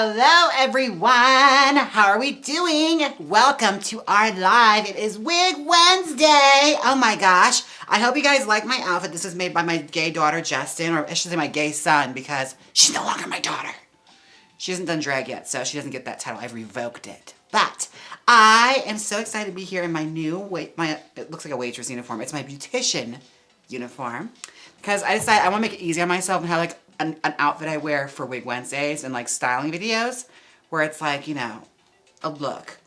Hello everyone, how are we doing? Welcome to our live. It is Wig Wednesday. Oh my gosh, I hope you guys like my outfit. This is made by my gay daughter Justin, or I should say my gay son, because she's no longer my daughter. She hasn't done drag yet, so she doesn't get that title. I've revoked it. But I am so excited to be here in my new, it looks like a waitress uniform. It's my beautician uniform, because I decided I want to make it easy on myself and have like an outfit I wear for Wig Wednesdays and like styling videos where it's like, you know, a look.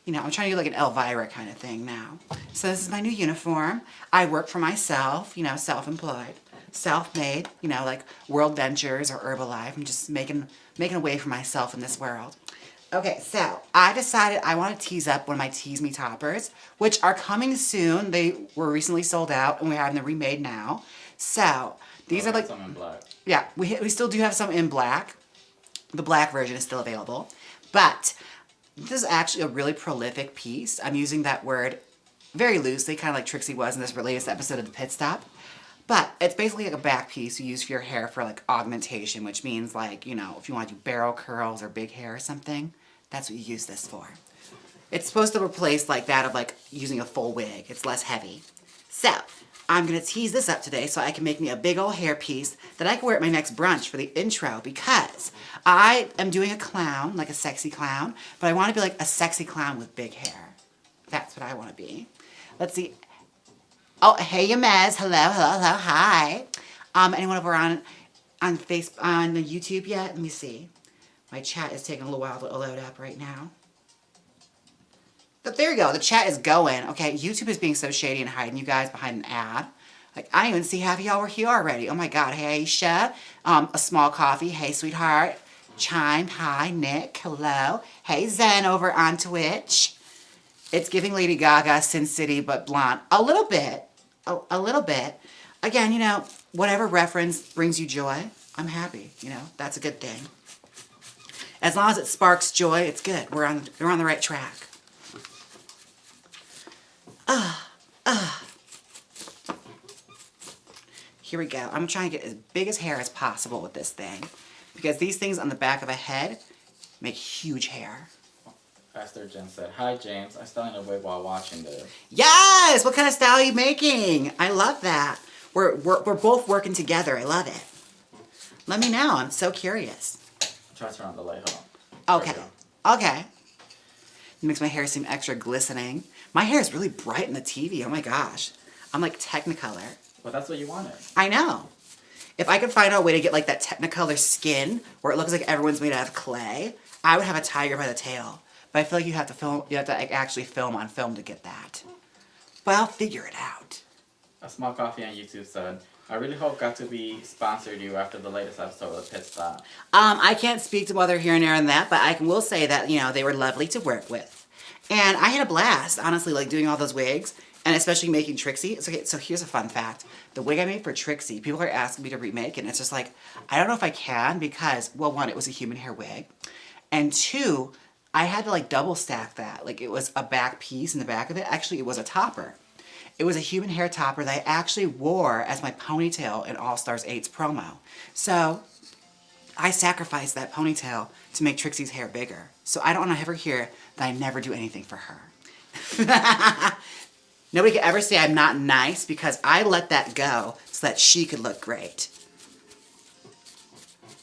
You know, I'm trying to do like an Elvira kind of thing now. So this is my new uniform. I work for myself, you know, self-employed, self-made, you know, like World Ventures or Herbalife. I'm just making a way for myself in this world. Okay, so I decided I want to tease up one of my Tease-Me toppers, which are coming soon. They were recently sold out and we're having them remade now. So these are like some in black. Yeah, we still do have some in black. The black version is still available. But this is actually a really prolific piece. I'm using that word very loosely, kind of like Trixie was in this latest episode of The Pit Stop. But it's basically like a back piece you use for your hair for like augmentation, which means like, you know, if you want to do barrel curls or big hair or something, that's what you use this for. It's supposed to replace like that of like using a full wig. It's less heavy. So I'm going to tease this up today so I can make me a big old hair piece that I can wear at my next brunch for the intro, because I am doing a clown, like a sexy clown, but I want to be like a sexy clown with big hair. That's what I want to be. Let's see. Oh, hey, Jaymes. Hello, hi. Anyone over on the YouTube yet? Let me see. My chat is taking a little while to load up right now. But there you go, the chat is going. Okay, YouTube is being so shady and hiding you guys behind an ad. Like, I didn't even see half of y'all were here already. Oh my God, hey Aisha, a small coffee, hey sweetheart. Chime, hi, Nick, hello. Hey Zen over on Twitch. It's giving Lady Gaga, Sin City, but blonde. A little bit, a little bit. Again, you know, whatever reference brings you joy, I'm happy, you know, that's a good thing. As long as it sparks joy, it's good. We're on the right track. Here we go. I'm trying to get as big as hair as possible with this thing, because these things on the back of a head make huge hair. Pastor Jen said, "Hi James, I'm styling a wig while watching this." Yes! What kind of style are you making? I love that. We're both working together. I love it. Let me know. I'm so curious. Try to turn on the light. Hold on. Okay. Okay. It makes my hair seem extra glistening. My hair is really bright in the TV. Oh my gosh. I'm like Technicolor. Well, that's what you wanted. I know. If I could find out a way to get like that Technicolor skin where it looks like everyone's made out of clay, I would have a tiger by the tail. But I feel like you have to like, actually film on film to get that. But I'll figure it out. A small coffee on YouTube said, "I really hope Got to Be sponsored you after the latest episode of Pit Stop." I can't speak to whether here and there on that, but I will say that, you know, they were lovely to work with. And I had a blast, honestly, like doing all those wigs, and especially making Trixie. It's okay, so here's a fun fact. The wig I made for Trixie, people are asking me to remake it, and it's just like, I don't know if I can, because, well, one, it was a human hair wig, and two, I had to like double stack that. Like, it was a back piece in the back of it. Actually, it was a topper. It was a human hair topper that I actually wore as my ponytail in All Stars 8's promo. So I sacrificed that ponytail to make Trixie's hair bigger. So I don't want to ever hear that I never do anything for her. Nobody could ever say I'm not nice, because I let that go so that she could look great.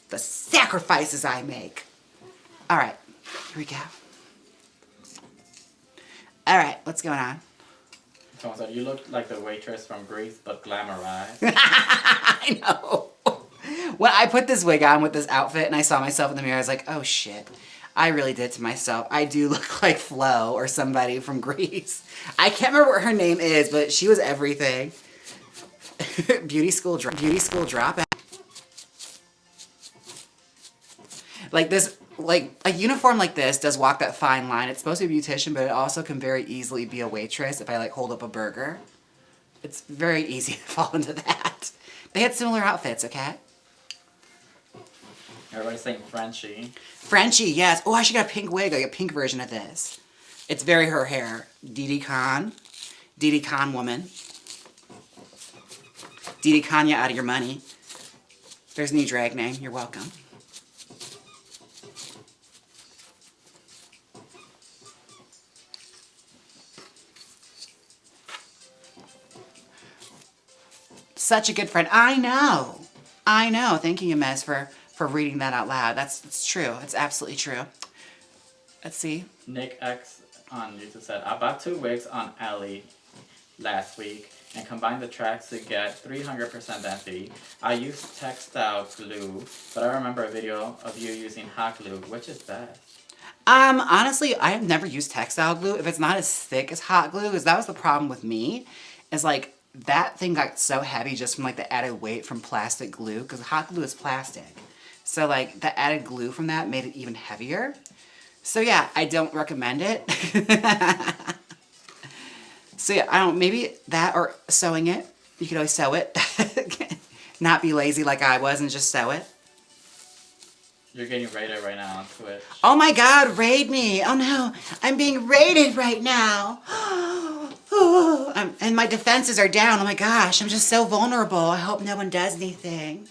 The sacrifices I make. All right, here we go. All right, what's going on? Someone said, "You look like the waitress from Grease, but glamorized." I know. When I put this wig on with this outfit and I saw myself in the mirror, I was like, oh shit. I really did to myself. I do look like Flo or somebody from Grease. I can't remember what her name is, but she was everything. Beauty school dropout. Like this, like a uniform like this does walk that fine line. It's supposed to be a beautician, but it also can very easily be a waitress if I like hold up a burger. It's very easy to fall into that. They had similar outfits, okay? Everybody's saying Frenchie. Frenchie, yes. Oh, I should get a pink wig, like a pink version of this. It's very her hair. Didi Khan woman. Didi Khan, you out of your money. There's a new drag name. You're welcome. Such a good friend. I know. I know. Thank you, Jaymes, for reading that out loud. That's true. It's absolutely true. Let's see. Nick X on YouTube said, I bought 2 wigs on Ellie last week and combined the tracks to get 300% density. I used textile glue, but I remember a video of you using hot glue. Which is best? Honestly, I have never used textile glue if it's not as thick as hot glue, because that was the problem with me. Is like that thing got so heavy just from like the added weight from plastic glue, because hot glue is plastic. So like the added glue from that made it even heavier. So yeah, I don't recommend it. So yeah, I don't, maybe that or sewing it. You could always sew it. Not be lazy like I was and just sew it. You're getting raided right now on Twitch. Oh my God, raid me. Oh no, I'm being raided right now. And my defenses are down. Oh my gosh, I'm just so vulnerable. I hope no one does anything.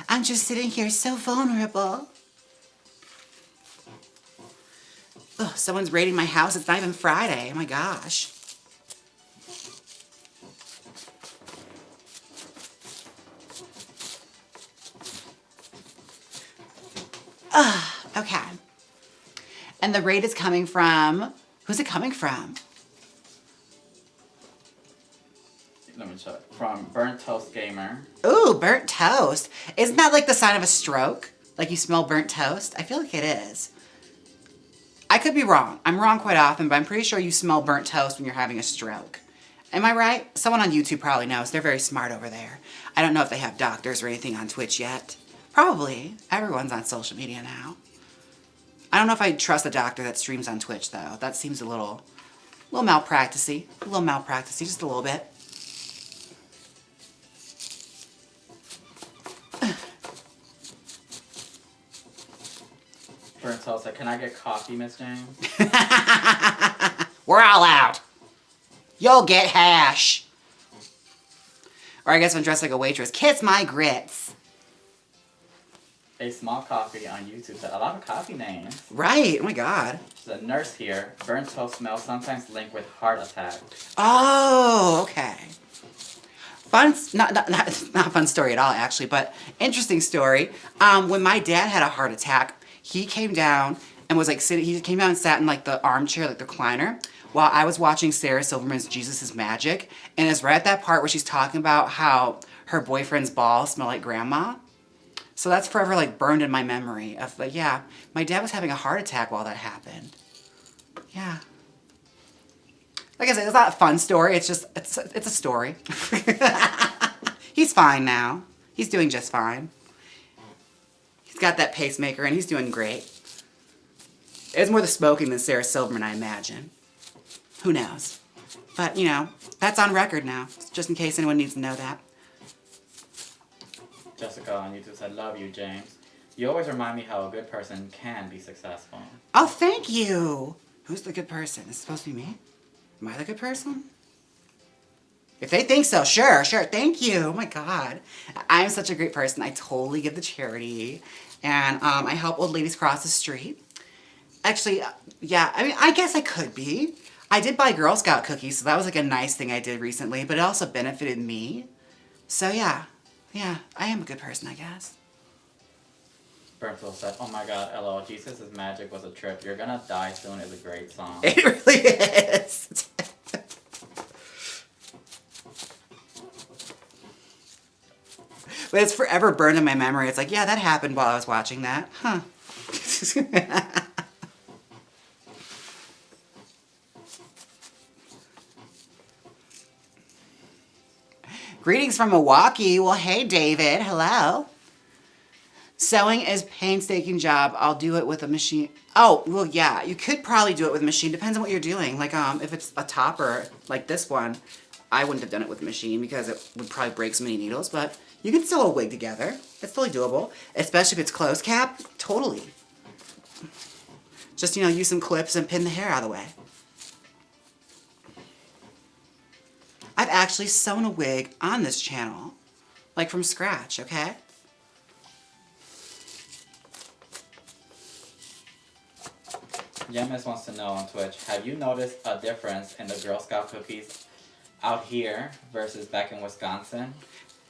I'm just sitting here so vulnerable. Oh, someone's raiding my house. It's not even Friday. Oh my gosh. Okay. And the raid is coming from, who's it coming from? Let me check. From Burnt Toast Gamer. Ooh, burnt toast. Isn't that like the sign of a stroke? Like you smell burnt toast? I feel like it is. I could be wrong. I'm wrong quite often, but I'm pretty sure you smell burnt toast when you're having a stroke. Am I right? Someone on YouTube probably knows. They're very smart over there. I don't know if they have doctors or anything on Twitch yet. Probably. Everyone's on social media now. I don't know if I trust a doctor that streams on Twitch, though. That seems a little malpractice-y. A little malpractice-y, just a little bit. Burnt Toast said, can I get coffee, Miss Jaymes? We're all out. You'll get hash. Or I guess if I'm dressed like a waitress, kiss my grits. A Small Coffee on YouTube said, a lot of coffee names. Right, oh my God. There's a nurse here. Burnt toast smell sometimes linked with heart attack. Oh, okay. Fun, not fun story at all, actually, but interesting story. When my dad had a heart attack, he came down and was like sitting, he came down and sat in like the armchair, like the recliner, while I was watching Sarah Silverman's Jesus is Magic. And it's right at that part where she's talking about how her boyfriend's balls smell like grandma. So that's forever like burned in my memory of like, yeah, my dad was having a heart attack while that happened. Yeah. Like I said, it's not a fun story. It's just, it's a story. He's fine now. He's doing just fine. He's got that pacemaker and he's doing great. It's more the smoking than Sarah Silverman, I imagine. Who knows? But, you know, that's on record now, just in case anyone needs to know that. Jessica on YouTube said, love you, Jaymes. You always remind me how a good person can be successful. Oh, thank you. Who's the good person? Is it supposed to be me? Am I the good person? If they think so, sure. Thank you. Oh my God. I'm such a great person. I totally give to charity. And I help old ladies cross the street. Actually, yeah, I mean, I guess I could be. I did buy Girl Scout cookies, so that was like a nice thing I did recently, but it also benefited me. So yeah, I am a good person, I guess. Burnfield said, oh my God, LOL, Jesus is Magic was a trip. You're gonna die soon is a great song. It really is. But it's forever burned in my memory. It's like, yeah, that happened while I was watching that. Huh. Greetings from Milwaukee. Well, hey, David. Hello. Sewing is a painstaking job. I'll do it with a machine. Oh, well, yeah. You could probably do it with a machine. Depends on what you're doing. Like, if it's a topper like this one, I wouldn't have done it with a machine because it would probably break so many needles. But you can sew a wig together. It's totally doable. Especially if it's closed cap. Totally. Just, you know, use some clips and pin the hair out of the way. I've actually sewn a wig on this channel. Like from scratch, okay? Jaymes wants to know on Twitch, have you noticed a difference in the Girl Scout cookies out here versus back in Wisconsin?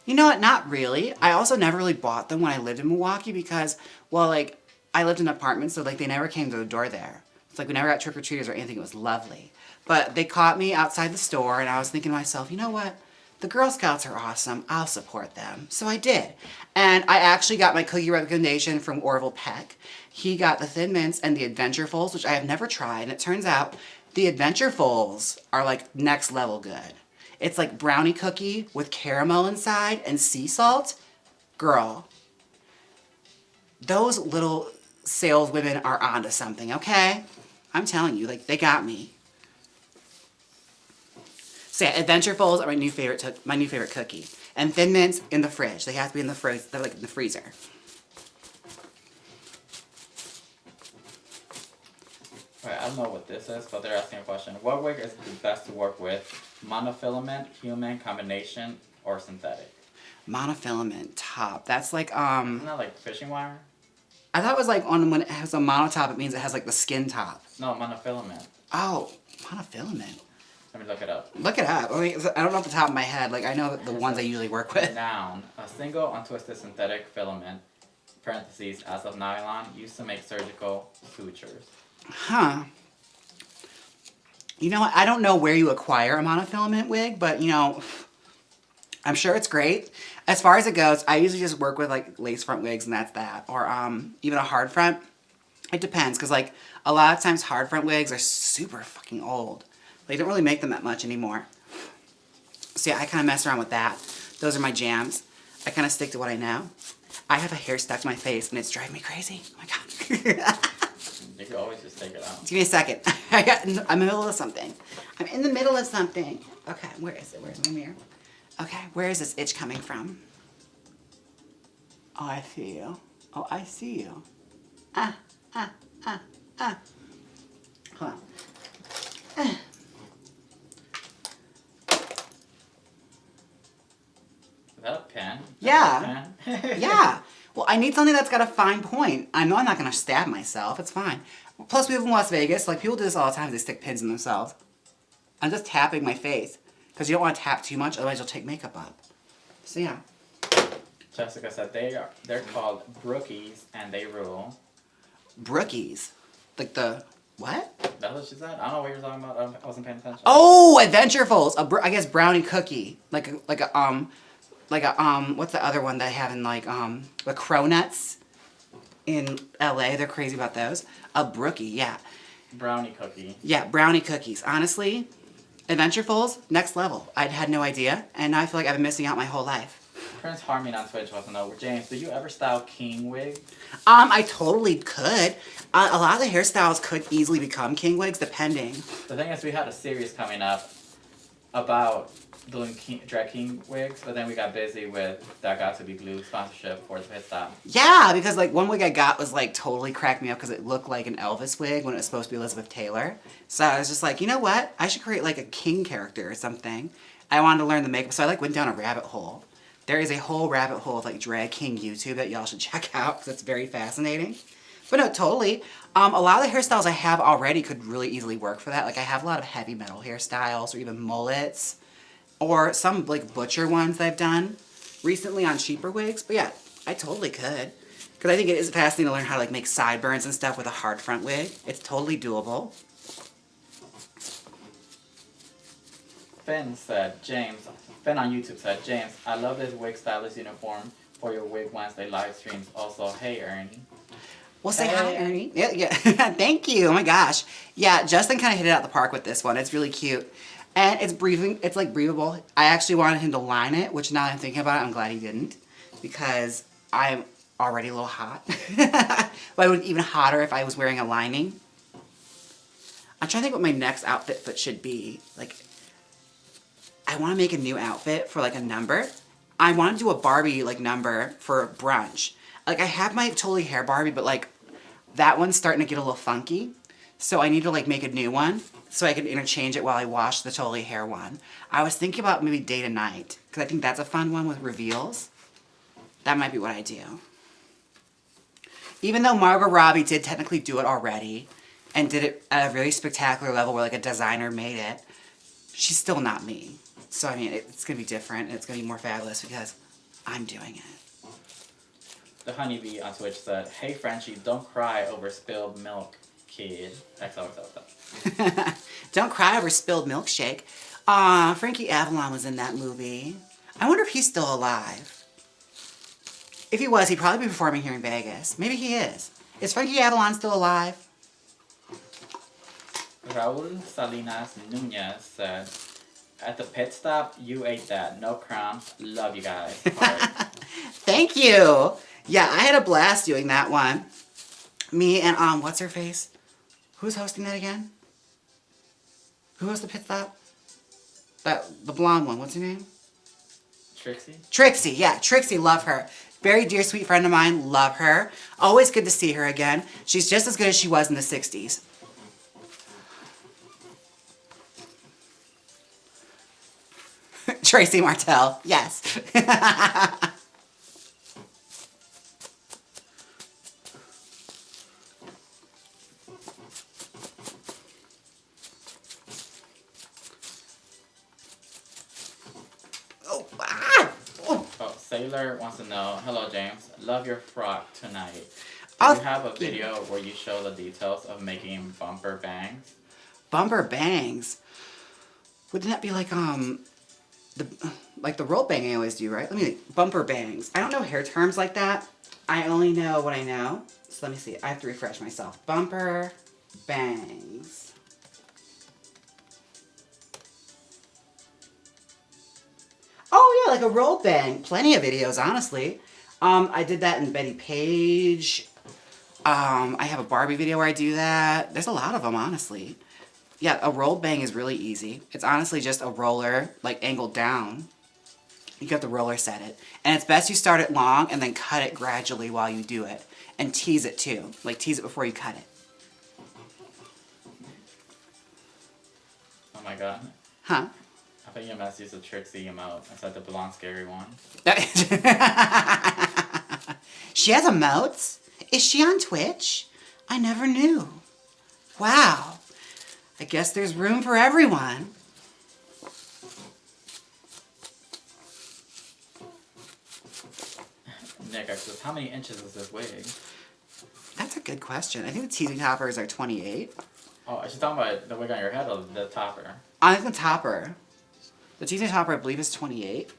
You know what? Not really. I also never really bought them when I lived in Milwaukee because, well, like, I lived in an apartment, so, like, they never came to the door there. It's like we never got trick-or-treaters or anything. It was lovely. But they caught me outside the store, and I was thinking to myself, you know what? The Girl Scouts are awesome. I'll support them. So I did. And I actually got my cookie recommendation from Orville Peck. He got the Thin Mints and the Adventurefuls, which I have never tried. And it turns out the Adventurefuls are, like, next level good. It's like brownie cookie with caramel inside and sea salt. Girl, those little saleswomen are onto something, okay? I'm telling you, like, they got me. So yeah, Adventurefuls are my new favorite cookie. And Thin Mints in the fridge. They have to be in the fridge. They're like in the freezer. Alright, I don't know what this is, but they're asking a question. What wig is the best to work with? Monofilament, human, combination, or synthetic? Monofilament top. That's like, Isn't that like fishing wire? I thought it was like on when it has a monotop, it means it has like the skin top. No, monofilament. Oh, monofilament. Let me look it up. Look it up. I mean, I don't know off the top of my head. Like, I know the ones I usually work with. Noun. A single untwisted synthetic filament, parentheses, as of nylon, used to make surgical sutures. Huh. You know what? I don't know where you acquire a monofilament wig, but, you know, I'm sure it's great. As far as it goes, I usually just work with, like, lace front wigs, and that's that. Or even a hard front. It depends, because, like, a lot of times hard front wigs are super fucking old. They don't really make them that much anymore. So, yeah, I kind of mess around with that. Those are my jams. I kind of stick to what I know. I have a hair stuck to my face, and it's driving me crazy. Oh, my God. You can always just take it out. Give me a second. I'm in the middle of something. I'm in the middle of something. Okay, where is it? Where's my mirror? Okay, where is this itch coming from? Oh, I see you. Oh, I see you. Hold on. Is that a pen? Yeah. Is that a pen? Yeah. Well, I need something that's got a fine point. I know I'm not going to stab myself. It's fine. Plus, we live in Las Vegas. Like, people do this all the time. They stick pins in themselves. I'm just tapping my face. Because you don't want to tap too much, otherwise you'll take makeup up. So, yeah. Jessica said they're called brookies and they rule. Brookies. Like the... What? That's what she said? I don't know what you're talking about. I wasn't paying attention. Oh, Adventurefuls. I guess brownie cookie. Like a what's the other one that I have in like the Cronuts in LA? They're crazy about those. A brookie, yeah. Brownie cookie. Yeah, brownie cookies. Honestly, Adventurefuls, next level. I had no idea, and now I feel like I've been missing out my whole life. Prince Harmony on Twitch wants to know, Jaymes, do you ever style king wigs? I totally could. A lot of the hairstyles could easily become king wigs, depending. The thing is, we had a series coming up about doing drag king wigs, but then we got busy with That Got to Be Glue sponsorship for the pit stop. Yeah, because like one wig I got was like totally cracked me up because it looked like an Elvis wig when it was supposed to be Elizabeth Taylor. So I was just like, you know what? I should create like a king character or something. I wanted to learn the makeup, so I like went down a rabbit hole. There is a whole rabbit hole of like drag king YouTube that y'all should check out because it's very fascinating. But no, totally. A lot of the hairstyles I have already could really easily work for that. Like I have a lot of heavy metal hairstyles or even mullets. Or some like butcher ones that I've done recently on cheaper wigs. But yeah, I totally could. Because I think it is fascinating to learn how to like make sideburns and stuff with a hard front wig. It's totally doable. Finn on YouTube said, Jaymes, I love this wig stylist uniform for your Wig Wednesday live streams. Also, hey Ernie. Well, say hi, Ernie. Yeah. Thank you. Oh my gosh. Yeah, Justin kind of hit it out the park with this one. It's really cute. And it's breathing. It's like breathable. I actually wanted him to line it, which now that I'm thinking about it, I'm glad he didn't. Because I'm already a little hot. But I would be even hotter if I was wearing a lining. I'm trying to think what my next outfit should be. Like, I want to make a new outfit for like a number. I want to do a Barbie like number for brunch. Like I have my Totally Hair Barbie, but like that one's starting to get a little funky. So I need to like make a new one so I can interchange it while I wash the Totally Hair one. I was thinking about maybe day to night because I think that's a fun one with reveals. That might be what I do. Even though Margot Robbie did technically do it already and did it at a really spectacular level where like a designer made it, she's still not me. So I mean, it's gonna be different, and it's gonna be more fabulous because I'm doing it. The honeybee on Twitch said, "Hey Frenchie, don't cry over spilled milk, kid." XOXO. Don't cry over spilled milkshake. Frankie Avalon was in that movie. I wonder if he's still alive. If he was, he'd probably be performing here in Vegas. Maybe he is. Is Frankie Avalon still alive? Raul Salinas Nunez said, "At the pit stop, you ate that. No crumbs. Love you guys." Thank you. Yeah, I had a blast doing that one. Me and, what's her face? Who's hosting that again? Who hosts the pit stop? The blonde one. What's her name? Trixie? Trixie, yeah. Trixie, love her. Very dear, sweet friend of mine. Love her. Always good to see her again. She's just as good as she was in the 60s. Tracy Martell, yes. Sailor wants to know, "Hello James, love your frock tonight. Do Oh, you have a video where you show the details of making bumper bangs?" Bumper bangs? Wouldn't that be like, the roll bang I always do, right? Let me think. Bumper bangs. I don't know hair terms like that. I only know what I know. So let me see. I have to refresh myself. Bumper bangs. Oh yeah, like a roll bang. Plenty of videos, honestly. I did that in Betty Page. I have a Barbie video where I do that. There's a lot of them, honestly. Yeah, a roll bang is really easy. It's honestly just a roller, like angled down. You got the roller set it. And it's best you start it long and then cut it gradually while you do it. And tease it too. Like tease it before you cut it. Oh my god. Huh? I think you must use a Trixie emote. I said the blonde scary one. She has emotes? Is she on Twitch? I never knew. Wow. I guess there's room for everyone. Nick says, "How many inches is this wig?" That's a good question. I think the teasing toppers are 28. Oh, she's talking about the wig on your head or the topper? I think the topper. The teasing topper, I believe, is 28.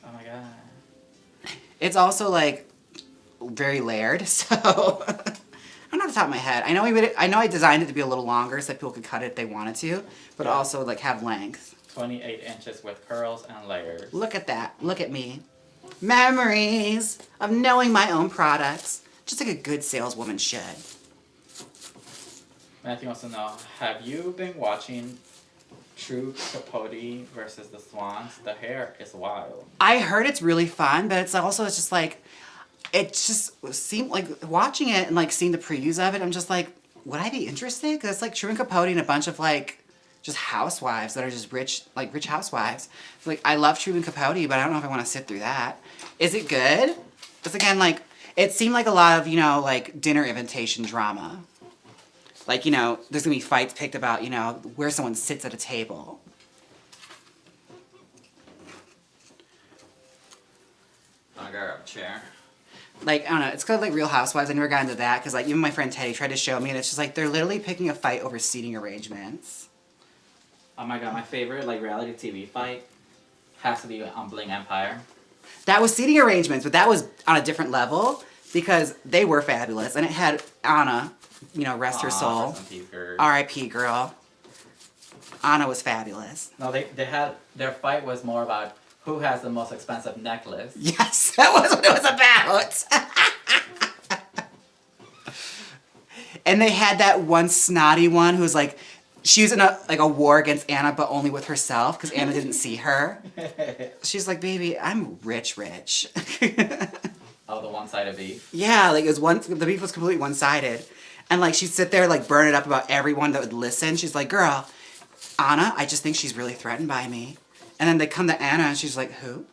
Oh my god. It's also, like, very layered, so... I'm not off the top of my head. I know I designed it to be a little longer so that people could cut it if they wanted to, but Yeah. also, like, have length. 28 inches with curls and layers. Look at that. Look at me. Memories of knowing my own products. Just like a good saleswoman should. Matthew wants to know, have you been watching True Capote versus the Swans? The hair is wild. I heard it's really fun, but it's just like, it just seemed like watching it and like seeing the previews of it, I'm just like, would I be interested? Because it's like True and Capote and a bunch of like just housewives that are just rich housewives. It's like, I love True and Capote, but I don't know if I want to sit through that. Is it good? It's again like, it seemed like a lot of, like dinner invitation drama. Like, there's going to be fights picked about, where someone sits at a table. I'll grab a chair. Like, I don't know, it's kind of like Real Housewives. I never got into that because, like, even my friend Teddy tried to show me, and it's just like they're literally picking a fight over seating arrangements. Oh my god, my favorite like reality TV fight has to be on Bling Empire. That was seating arrangements, but that was on a different level because they were fabulous. And it had Anna, rest her soul. rest in peace, girl. R.I.P. girl. Anna was fabulous. No, they had, their fight was more about who has the most expensive necklace. Yes, that was what it was about. And they had that one snotty one who's like, she was in a war against Anna, but only with herself because Anna didn't see her. She's like, baby, I'm rich. Oh, the one-sided beef. Yeah, like the beef was completely one-sided. And like she'd sit there like burn it up about everyone that would listen. She's like, girl, Anna, I just think she's really threatened by me. And then they come to Anna and she's like, who?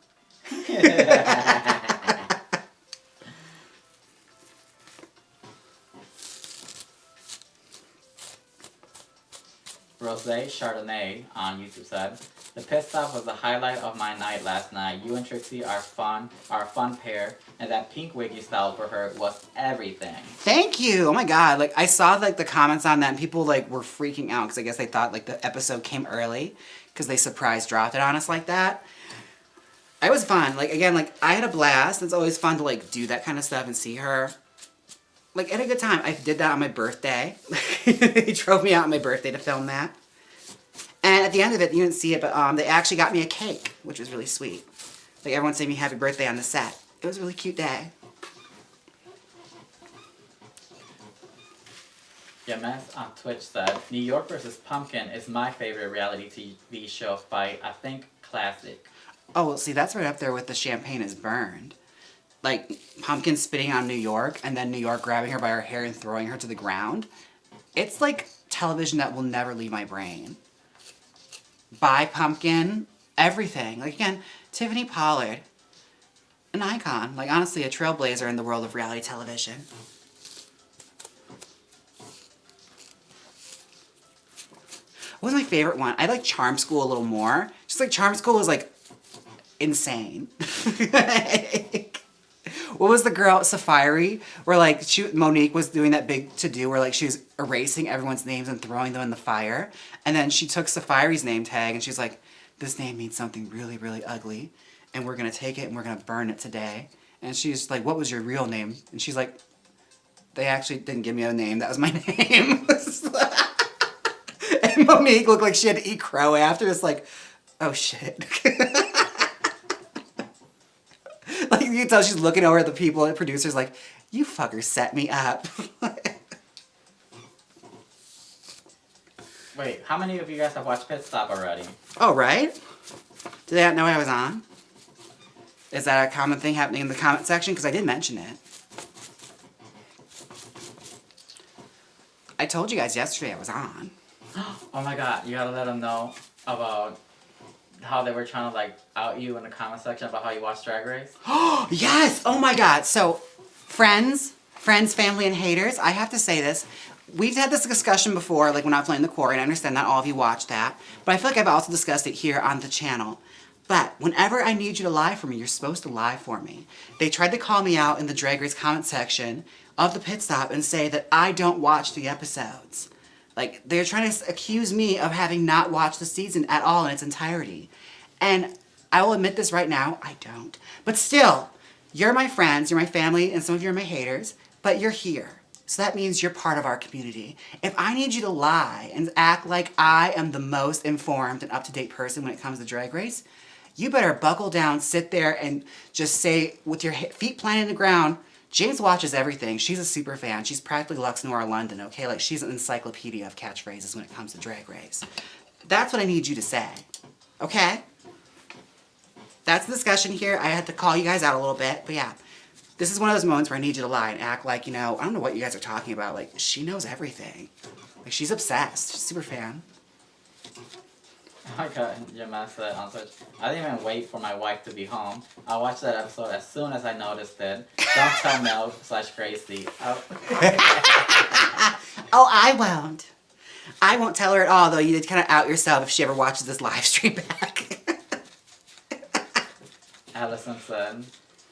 Rosé Chardonnay on YouTube said, the pit stop was the highlight of my night last night. You and Trixie are a fun pair, and that pink wig you styled for her was everything. Thank you. Oh my god. Like I saw like the comments on that and people like were freaking out because I guess they thought like the episode came early because they surprise dropped it on us like that. It was fun. Like again, like I had a blast. It's always fun to like do that kind of stuff and see her. Like I had a good time. I did that on my birthday. They drove me out on my birthday to film that. And at the end of it, you didn't see it, but they actually got me a cake, which was really sweet. Like everyone saying me happy birthday on the set. It was a really cute day. Jaymes on Twitch said, New York vs. Pumpkin is my favorite reality TV show fight. I think classic. Oh, well, see, that's right up there with the champagne is burned. Like, Pumpkin spitting on New York, and then New York grabbing her by her hair and throwing her to the ground. It's like television that will never leave my brain. Bye, Pumpkin. Everything. Like, again, Tiffany Pollard. An icon. Like, honestly, a trailblazer in the world of reality television. What was my favorite one? I like Charm School a little more. Just like Charm School was like insane. What was the girl, Safari, where like Monique was doing that big to-do where like she was erasing everyone's names and throwing them in the fire. And then she took Safari's name tag and she's like, this name means something really, really ugly. And we're going to take it and we're going to burn it today. And she's like, what was your real name? And she's like, they actually didn't give me a name. That was my name. And Monique looked like she had to eat crow after. It's like, oh shit. Like you can tell she's looking over at the people and producers like, you fuckers set me up. Wait, how many of you guys have watched Pit Stop already? Oh, right? Did they not know I was on? Is that a common thing happening in the comment section? Because I did mention it. I told you guys yesterday I was on. Oh my god, you gotta let them know about how they were trying to like out you in the comment section about how you watch Drag Race. Oh, yes! Oh my god. So, friends, family, and haters, I have to say this. We've had this discussion before, like when I was playing the quarry, and I understand not all of you watch that, but I feel like I've also discussed it here on the channel. But whenever I need you to lie for me, you're supposed to lie for me. They tried to call me out in the Drag Race comment section of the pit stop and say that I don't watch the episodes. Like, they're trying to accuse me of having not watched the season at all in its entirety. And I will admit this right now, I don't. But still, you're my friends, you're my family, and some of you are my haters, but you're here. So that means you're part of our community. If I need you to lie and act like I am the most informed and up-to-date person when it comes to Drag Race, you better buckle down, sit there, and just say, with your feet planted in the ground, Jaymes watches everything. She's a super fan. She's practically Lux Noir London, okay? Like, she's an encyclopedia of catchphrases when it comes to Drag Race. That's what I need you to say, okay? That's the discussion here. I had to call you guys out a little bit, but yeah. This is one of those moments where I need you to lie and act like, you know, I don't know what you guys are talking about. Like, she knows everything. Like, she's obsessed. She's a super fan. Oh my god, Jaymes said on Twitch, I didn't even wait for my wife to be home. I watched that episode as soon as I noticed it. Don't tell Mel/Gracie. Oh. Oh, I won't. I won't tell her at all, though. You did kind of out yourself if she ever watches this live stream back. Allison said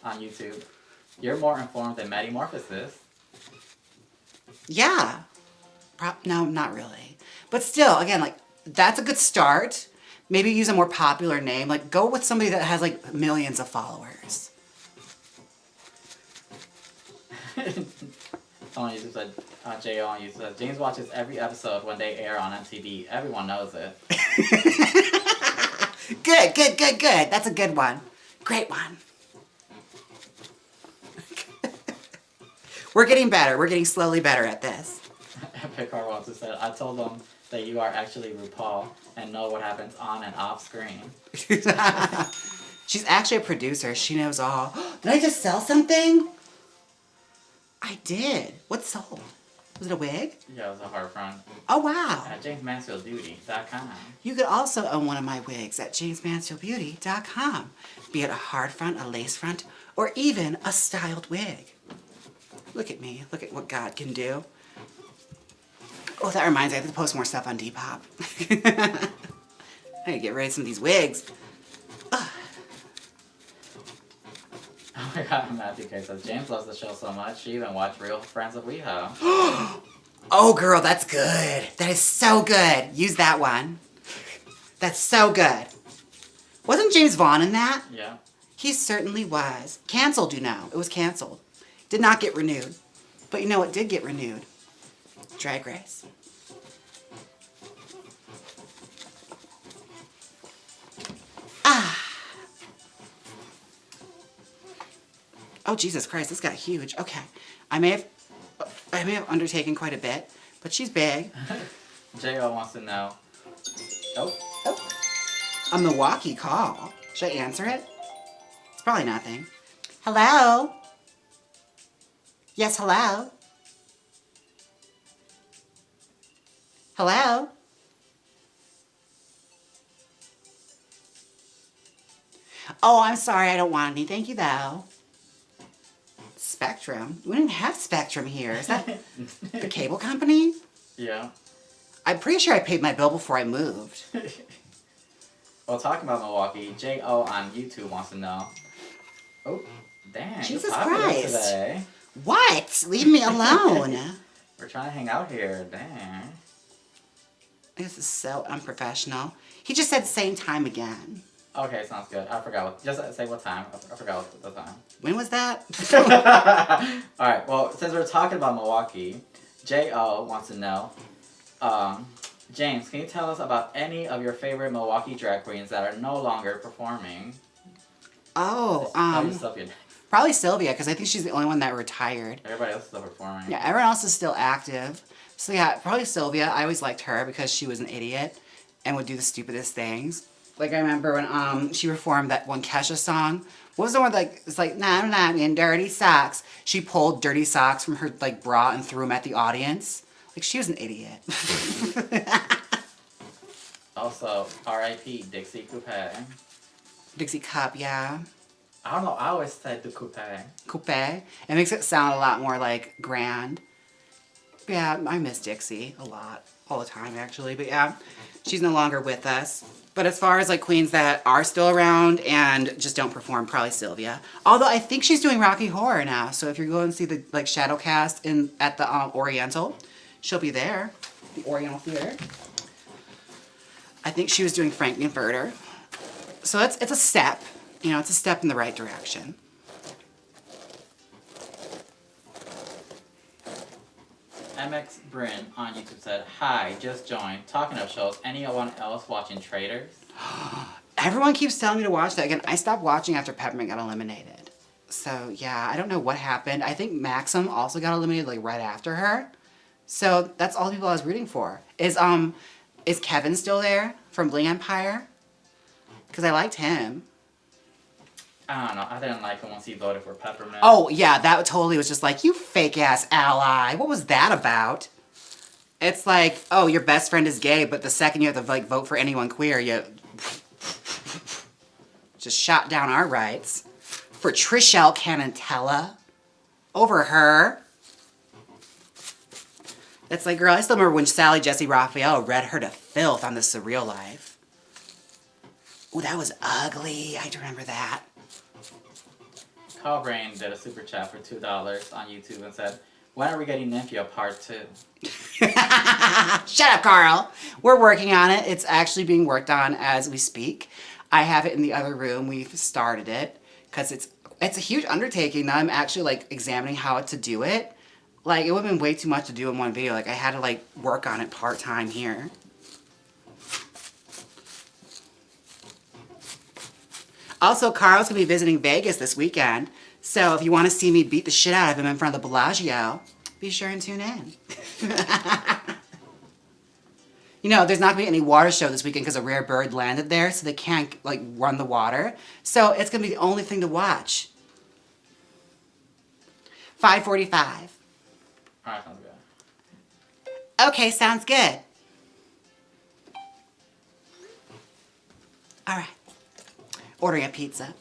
on YouTube, you're more informed than Metamorphosis. Yeah. No, not really. But still, again, like, that's a good start. Maybe use a more popular name. Like, go with somebody that has, like, millions of followers. Someone used to say, J.O. on YouTube said, Jaymes watches every episode when they air on MTV. Everyone knows it. Good. That's a good one. Great one. We're getting better. We're getting slowly better at this. Picard also said, I told them that you are actually RuPaul and know what happens on and off screen. She's actually a producer. She knows all. Did I just sell something? I did. What sold? Was it a wig? Yeah, it was a hard front. Oh, wow. At jaymesmansfieldbeauty.com. You could also own one of my wigs at jaymesmansfieldbeauty.com. Be it a hard front, a lace front, or even a styled wig. Look at me. Look at what God can do. Oh, that reminds me, I have to post more stuff on Depop. I gotta get rid of some of these wigs. Oh my god, Matthew K says, James loves the show so much, she even watched Real Friends of WeHo. Oh, girl, that's good. That is so good. Use that one. That's so good. Wasn't James Vaughn in that? Yeah. He certainly was. Canceled, you know. It was canceled. Did not get renewed. But you know what did get renewed? Drag Race. Ah. Oh, Jesus Christ, this got huge. Okay. I may have undertaken quite a bit, but she's big. J.O. wants to know. Oh. A Milwaukee call. Should I answer it? It's probably nothing. Hello? Yes, hello? Hello? Oh, I'm sorry, I don't want any. Thank you, though. Spectrum? We don't even have Spectrum here. Is that the cable company? Yeah. I'm pretty sure I paid my bill before I moved. Well, talking about Milwaukee, J.O. on YouTube wants to know. Oh, dang. Jesus you're popular Christ. Today. What? Leave me alone. We're trying to hang out here. Dang. This is so unprofessional. He just said same time again. Okay, sounds good. I forgot what. Just say what time. I forgot what the time. When was that? Alright, well, since we're talking about Milwaukee, J.O. wants to know. James, can you tell us about any of your favorite Milwaukee drag queens that are no longer performing? Oh, probably Sylvia, because I think she's the only one that retired. Everybody else is still performing. Yeah, everyone else is still active. So yeah, probably Sylvia. I always liked her because she was an idiot and would do the stupidest things. Like I remember when she performed that one Kesha song. What was the one like? It's like nah, nah, in dirty socks. She pulled dirty socks from her like bra and threw them at the audience. Like she was an idiot. Also, R.I.P. Dixie Coupe. Dixie Cup, yeah. I don't know. I always said the coupe. Coupe. It makes it sound a lot more like grand. Yeah, I miss Dixie a lot. All the time, actually. But yeah, she's no longer with us. But as far as like queens that are still around and just don't perform, probably Sylvia. Although I think she's doing Rocky Horror now. So if you're going to see the like shadow cast at the Oriental, she'll be there. The Oriental Theater. I think she was doing Frankenfurter. So it's a step. You know, it's a step in the right direction. MX Bryn on YouTube said, hi, just joined. Talking of shows, anyone else watching Traitors? Everyone keeps telling me to watch that again. I stopped watching after Peppermint got eliminated. So yeah, I don't know what happened. I think Maxim also got eliminated like right after her. So that's all the people I was rooting for. Is Kevin still there from Bling Empire? Because I liked him. I don't know. I didn't like him once he voted for Peppermint. Oh, yeah, that totally was just like, you fake-ass ally. What was that about? It's like, oh, your best friend is gay, but the second you have to like vote for anyone queer, you just shot down our rights. For Trishelle Canantella. Over her. It's like, girl, I still remember when Sally Jesse Raphael read her to filth on The Surreal Life. Oh, that was ugly. I remember that. Carl Brain did a super chat for $2 on YouTube and said, when are we getting Nymphia Part 2? Shut up, Carl. We're working on it. It's actually being worked on as we speak. I have it in the other room. We've started it because it's a huge undertaking. Now I'm actually like examining how to do it. Like it would have been way too much to do in one video. Like I had to like work on it part-time here. Also, Carl's going to be visiting Vegas this weekend. So if you want to see me beat the shit out of him in front of the Bellagio, be sure and tune in. You know, there's not going to be any water show this weekend because a rare bird landed there, so they can't, like, run the water. So it's going to be the only thing to watch. 5:45. Alright, sounds good. Okay, sounds good. All right. Ordering a pizza.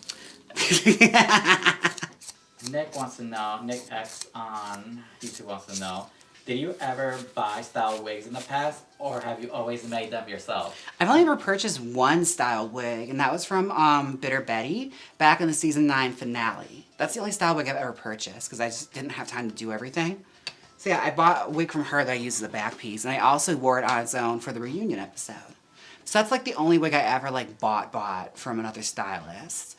Nick wants to know, Nick X on YouTube wants to know, Did you ever buy styled wigs in the past, or have you always made them yourself? I've only ever purchased one styled wig, and that was from Bitter Betty back in the season 9 finale. That's the only style wig I've ever purchased because I just didn't have time to do everything. So yeah, I bought a wig from her that I used as a back piece, and I also wore it on its own for the reunion episode. So that's like the only wig I ever like bought from another stylist.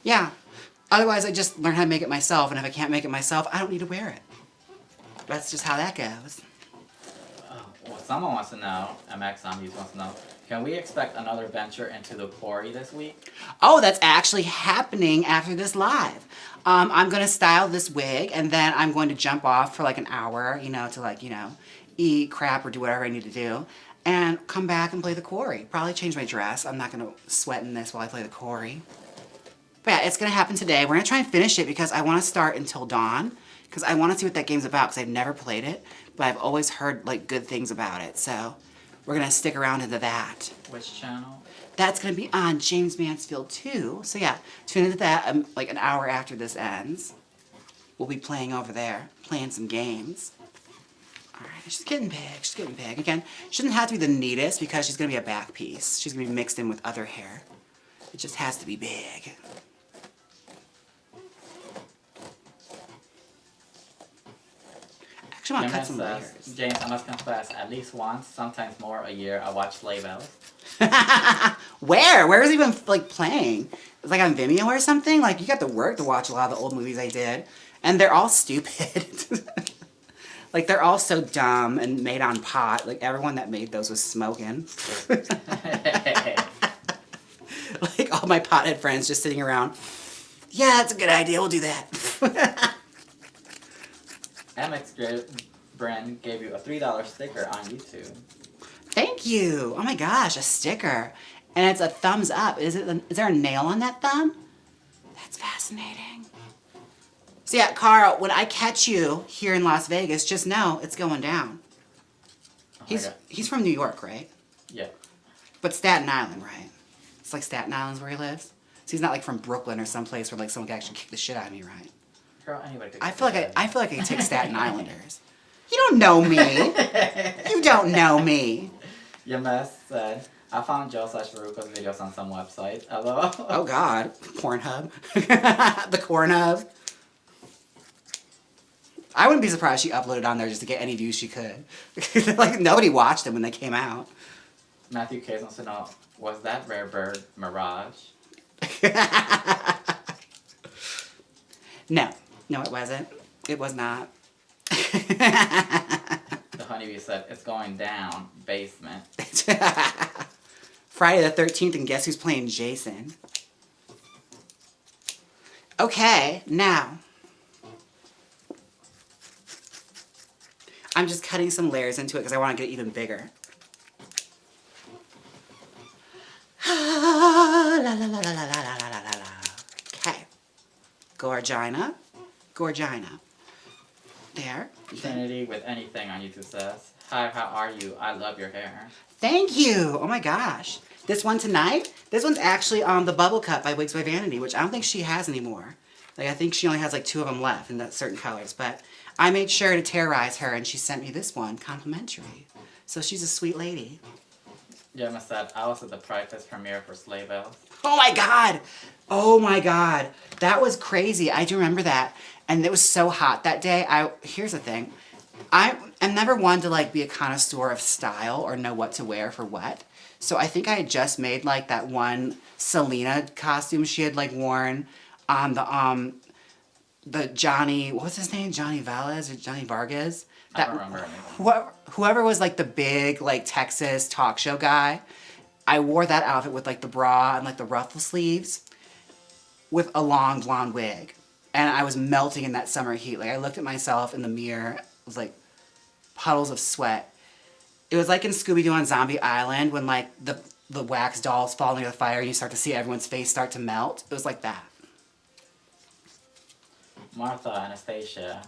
Yeah. Otherwise, I just learn how to make it myself, and if I can't make it myself, I don't need to wear it. That's just how that goes. Oh, well, someone wants to know, MX Zombies wants to know, can we expect another venture into the quarry this week? Oh, that's actually happening after this live. I'm going to style this wig, and then I'm going to jump off for like an hour, to eat crap or do whatever I need to do, and come back and play the quarry. Probably change my dress. I'm not going to sweat in this while I play the quarry. But yeah, it's going to happen today. We're going to try and finish it because I want to start until dawn, because I want to see what that game's about, because I've never played it, but I've always heard like good things about it. So we're going to stick around into that. Which channel? That's going to be on Jaymes Mansfield 2. So yeah, tune into that like an hour after this ends. We'll be playing over there, playing some games. All right, she's getting big. She's getting big. Again, she doesn't have to be the neatest because she's going to be a back piece. She's going to be mixed in with other hair. It just has to be big. Actually, I want to cut some layers. Jaymes, I must confess, at least once, sometimes more a year, I watch Slave Bells. Where? Where is it even like playing? It's like on Vimeo or something? Like you got to work to watch a lot of the old movies I did. And they're all stupid. Like they're all so dumb and made on pot. Like everyone that made those was smoking. Like all my pothead friends just sitting around. Yeah, that's a good idea. We'll do that. MX Brand gave you a $3 sticker on YouTube. Thank you. Oh my gosh, a sticker. And it's a thumbs up. Is there a nail on that thumb? That's fascinating. So yeah, Carl, when I catch you here in Las Vegas, just know it's going down. Oh He's from New York, right? Yeah. But Staten Island, right? It's like Staten Island's where he lives. So he's not like from Brooklyn or someplace where like someone could actually kick the shit out of me, right? Girl, anybody could I feel like I can take Staten Islanders. You don't know me. You don't know me. Jaymes said, I found Joe/Veruca's videos on some website. Hello? Oh God, Pornhub. The Cornhub. I wouldn't be surprised she uploaded on there just to get any views she could. Like nobody watched them when they came out. Matthew Case wants to know, was that rare bird Mirage? No, it wasn't. It was not. The honeybee said, it's going down, basement. Friday the 13th, and guess who's playing Jason? Okay, now. I'm just cutting some layers into it because I want to get it even bigger. Okay. Gorgina. There. Trinity with anything on YouTube says, hi, how are you? I love your hair. Thank you. Oh my gosh. This one tonight, this one's actually the Bubble Cut by Wigs by Vanity, which I don't think she has anymore. Like, I think she only has like 2 of them left in that certain colors, but I made sure to terrorize her and she sent me this one, complimentary. So she's a sweet lady. Jaymes said, I was at the practice premiere for Slave Bells. Oh my God. Oh my God. That was crazy. I do remember that. And it was so hot that day. Here's the thing. I'm never one to like be a connoisseur of style or know what to wear for what. So I think I had just made like that one Selena costume she had like worn on the Johnny, what was his name? Johnny Velez or Johnny Vargas? I don't remember anything. Whoever was like the big like Texas talk show guy, I wore that outfit with like the bra and like the ruffle sleeves with a long blonde wig. And I was melting in that summer heat. Like I looked at myself in the mirror, it was like puddles of sweat. It was like in Scooby-Doo on Zombie Island when like the wax dolls fall into the fire and you start to see everyone's face start to melt. It was like that. Martha Anastasia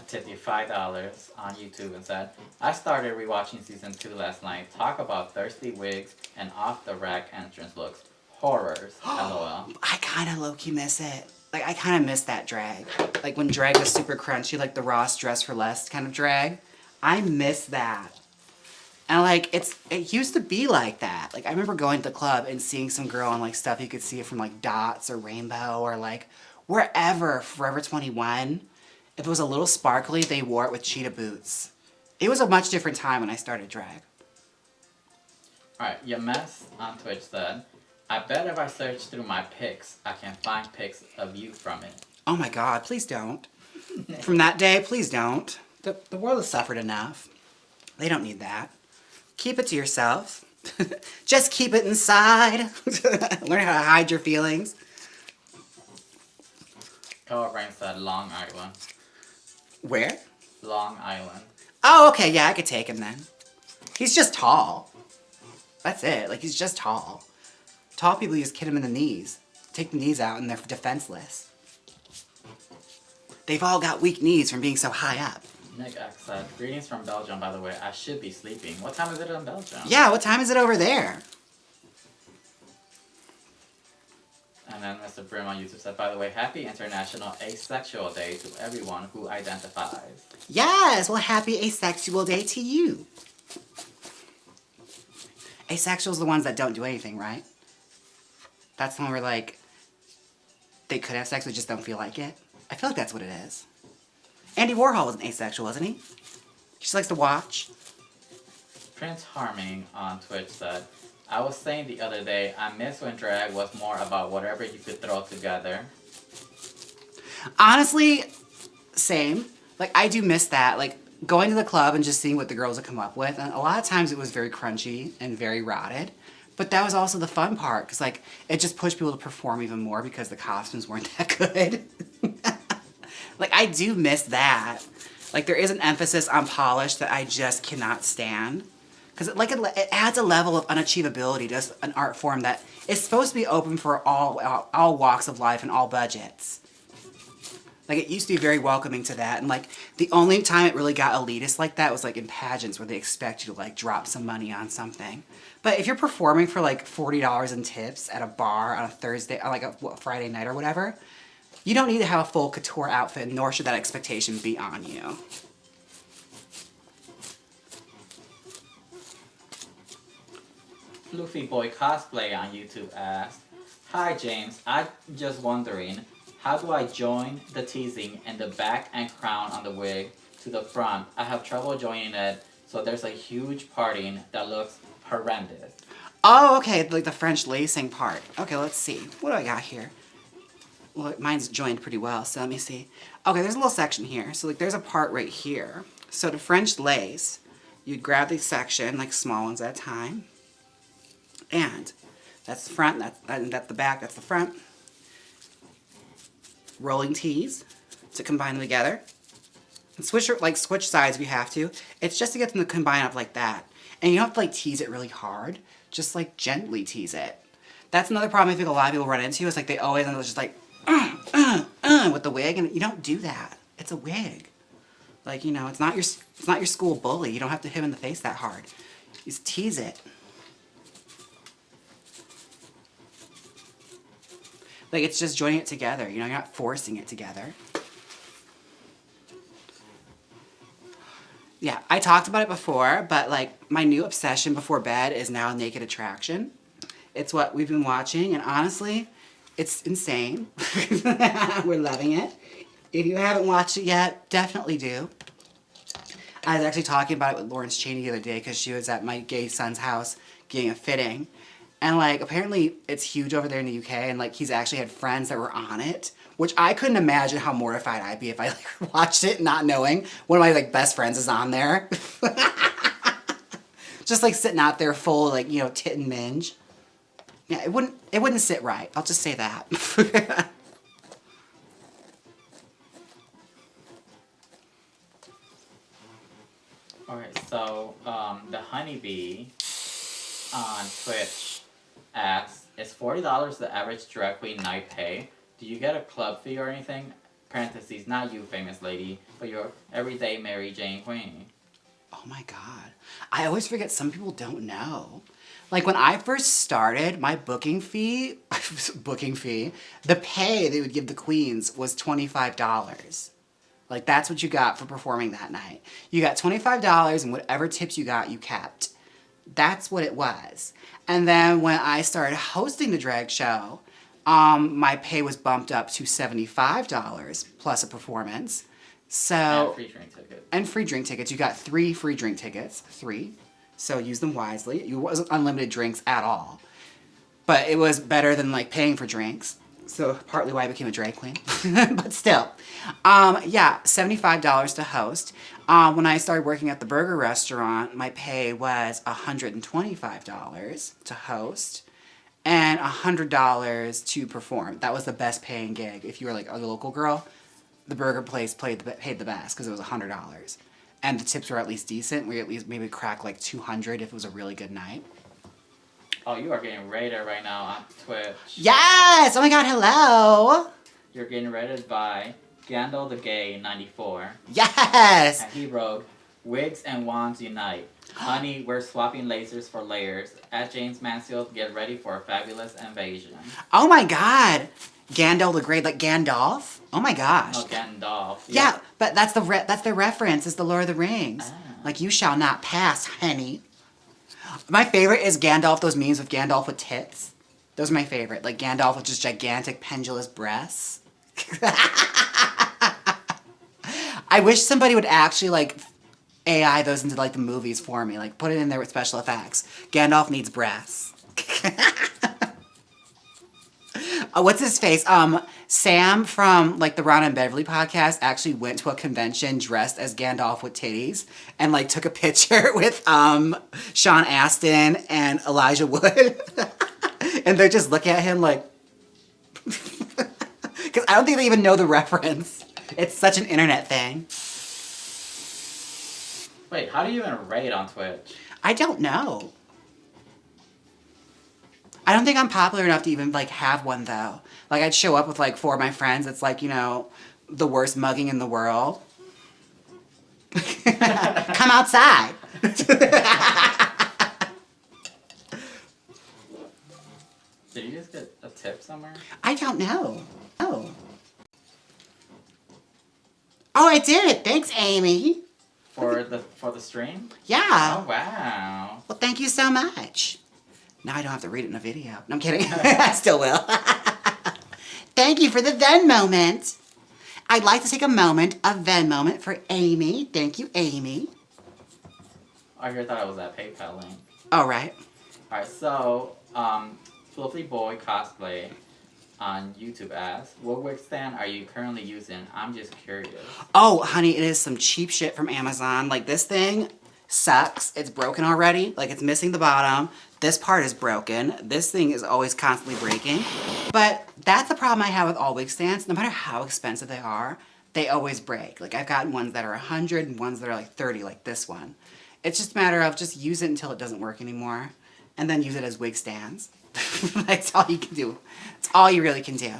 tipped you $5 on YouTube and said, I started rewatching season 2 last night. Talk about thirsty wigs and off the rack entrance looks. Horrors. LOL. I kind of low-key miss it. like, I kind of miss that drag. Like, when drag was super crunchy, like the Ross Dress for Less kind of drag. I miss that. And, like, it used to be like that. Like, I remember going to the club and seeing some girl on, like, stuff you could see it from, like, Dots or Rainbow or, like, wherever, Forever 21. If it was a little sparkly, they wore it with cheetah boots. It was a much different time when I started drag. Alright, Jaymes on Twitch said, I bet if I search through my pics, I can find pics of you from it. Oh my God, please don't. From that day, please don't. The world has suffered enough. They don't need that. Keep it to yourself. Just keep it inside. Learn how to hide your feelings. Color Brain said Long Island. Where? Long Island. Oh, okay, yeah, I could take him then. He's just tall. That's it, like, he's just tall. Tall people, you just hit him in the knees. Take the knees out and they're defenseless. They've all got weak knees from being so high up. Nick X said, greetings from Belgium, by the way. I should be sleeping. What time is it in Belgium? Yeah, what time is it over there? And then Mr. Brim on YouTube said, by the way, happy International Asexual Day to everyone who identifies. Yes, well, happy asexual day to you. Asexuals are the ones that don't do anything, right? That's the one where, like, they could have sex, but just don't feel like it. I feel like that's what it is. Andy Warhol was an asexual, wasn't he? He just likes to watch. Prince Harming on Twitch said, I was saying the other day, I miss when drag was more about whatever you could throw together. Honestly, same. Like, I do miss that. Like, going to the club and just seeing what the girls would come up with. And a lot of times it was very crunchy and very rotted. But that was also the fun part. Because, like, it just pushed people to perform even more because the costumes weren't that good. Like, I do miss that. Like, there is an emphasis on polish that I just cannot stand. Because it adds a level of unachievability to an art form that is supposed to be open for all walks of life and all budgets. Like, it used to be very welcoming to that. And, like, the only time it really got elitist like that was, like, in pageants where they expect you to, like, drop some money on something. But if you're performing for, like, $40 in tips at a bar on a Thursday, or, like, a Friday night or whatever, you don't need to have a full couture outfit, nor should that expectation be on you. Floofy Boy Cosplay on YouTube asked, hi James, I'm just wondering, how do I join the teasing and the back and crown on the wig to the front? I have trouble joining it, so there's a huge parting that looks horrendous. Oh, okay, like the French lacing part. Okay, let's see. What do I got here? Well, mine's joined pretty well, so let me see. Okay, there's a little section here. So, like, there's a part right here. So to French lace, you'd grab the section, like small ones at a time. And that's the front, that's the back, that's the front. Rolling tease to combine them together. And switch sides if you have to. It's just to get them to combine up like that. And you don't have to, like, tease it really hard. Just, like, gently tease it. That's another problem I think a lot of people run into is, like, they always end up just like, with the wig, and you don't do that. It's a wig. Like, you know, it's not your school bully. You don't have to hit him in the face that hard. You just tease it. Like, it's just joining it together. You know, you're not forcing it together. Yeah, I talked about it before, but, like, my new obsession before bed is now Naked Attraction. It's what we've been watching, and honestly, it's insane. We're loving it. If you haven't watched it yet, definitely do. I was actually talking about it with Lawrence Chaney the other day because she was at my gay son's house getting a fitting. And, like, apparently it's huge over there in the UK, and, like, he's actually had friends that were on it, which I couldn't imagine how mortified I'd be if I, like, watched it not knowing one of my, like, best friends is on there. Just, like, sitting out there full, like, you know, tit and minge. Yeah, it wouldn't sit right. I'll just say that. Alright, so, the honeybee on Twitch asks, is $40 the average drag queen night pay? Do you get a club fee or anything? Parentheses, not you, famous lady, but your everyday Mary Jane queen. Oh my God. I always forget some people don't know. Like when I first started, my booking fee, the pay they would give the queens was $25. Like that's what you got for performing that night. You got $25 and whatever tips you got, you kept. That's what it was. And then when I started hosting the drag show, my pay was bumped up to $75 plus a performance. So And free drink tickets. And free drink tickets. You got 3 free drink tickets. 3. So use them wisely. It wasn't unlimited drinks at all. But it was better than like paying for drinks. So partly why I became a drag queen. But still. Yeah, $75 to host. When I started working at the burger restaurant, my pay was $125 to host and $100 to perform. That was the best paying gig. If you were like a local girl, the burger place paid the best because it was $100. And the tips were at least decent. We at least maybe crack like $200 if it was a really good night. Oh, you are getting rated right now on Twitch. Yes! Oh my God, hello! You're getting rated by Gandalf the Gay 94. Yes! And he wrote, "Wigs and wands unite. Honey, we're swapping lasers for layers. At Jaymes Mansfield, get ready for a fabulous invasion." Oh my God! Gandalf the Great, like Gandalf? Oh my gosh. No, Gandalf. Yeah, but that's the reference. It's the Lord of the Rings. Ah. Like, you shall not pass, honey. My favorite is Gandalf, those memes with Gandalf with tits. Those are my favorite. Like Gandalf with just gigantic pendulous breasts. I wish somebody would actually like AI those into like the movies for me. Like put it in there with special effects. Gandalf needs breasts. What's his face? Sam from like the Ron and Beverly podcast actually went to a convention dressed as Gandalf with titties and like took a picture with Sean Astin and Elijah Wood. And they're just looking at him like, because I don't think they even know the reference. It's such an internet thing. Wait, how do you even rate on Twitch? I don't know. I don't think I'm popular enough to even like have one though. Like I'd show up with like 4 of my friends. It's like, you know, the worst mugging in the world. Come outside. Did you just get a tip somewhere? I don't know. Oh. Oh, I did. Thanks, Amy. For the stream? Yeah. Oh wow. Well, thank you so much. Now I don't have to read it in a video. No, I'm kidding. I still will. Thank you for the Venn moment. I'd like to take a moment, a Venn moment for Amy. Thank you, Amy. I thought it was that PayPal link. All right. Alright, so, Fluffy Boy Cosplay on YouTube asks, what wig stand are you currently using? I'm just curious. Oh, honey, it is some cheap shit from Amazon. Like, this thing sucks. It's broken already. Like, it's missing the bottom. This part is broken. This thing is always constantly breaking. But that's the problem I have with all wig stands. No matter how expensive they are, they always break. Like, I've gotten ones that are 100 and ones that are like 30, like this one. It's just a matter of just use it until it doesn't work anymore. And then use it as wig stands. That's all you can do. It's all you really can do.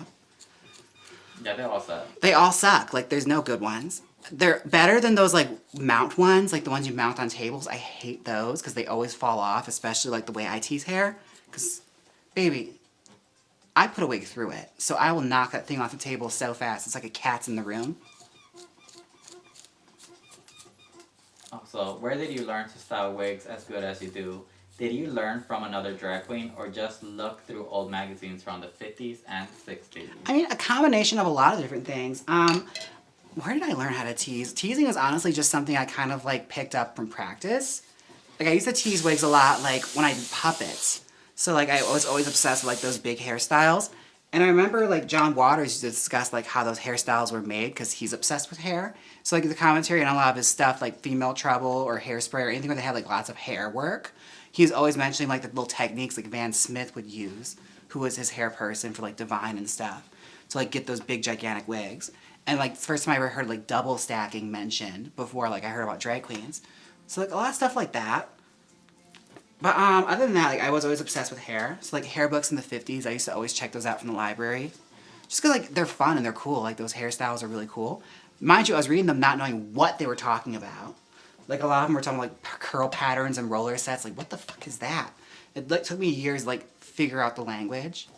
Yeah, they all suck. They all suck. Like, there's no good ones. They're better than those, like, mount ones, like the ones you mount on tables. I hate those because they always fall off, especially, like, the way I tease hair. Because, baby, I put a wig through it, so I will knock that thing off the table so fast. It's like a cat's in the room. Oh, so, where did you learn to style wigs as good as you do? Did you learn from another drag queen or just look through old magazines from the 50s and 60s? I mean, a combination of a lot of different things. Where did I learn how to tease? Teasing is honestly just something I kind of like picked up from practice. Like I used to tease wigs a lot like when I did puppets. So like I was always obsessed with like those big hairstyles. And I remember like John Waters used to discuss like how those hairstyles were made because he's obsessed with hair. So like the commentary on a lot of his stuff like Female Trouble or Hairspray or anything where they had like lots of hair work. He's always mentioning like the little techniques like Van Smith would use, who was his hair person for like Divine and stuff, to like get those big gigantic wigs. And like the first time I ever heard like double stacking mentioned before like I heard about drag queens. So like a lot of stuff like that. But other than that, like I was always obsessed with hair. So like hair books in the 50s, I used to always check those out from the library. Just because like they're fun and they're cool. Like those hairstyles are really cool. Mind you, I was reading them not knowing what they were talking about. Like a lot of them were talking like curl patterns and roller sets. Like what the fuck is that? It like, took me years to like figure out the language.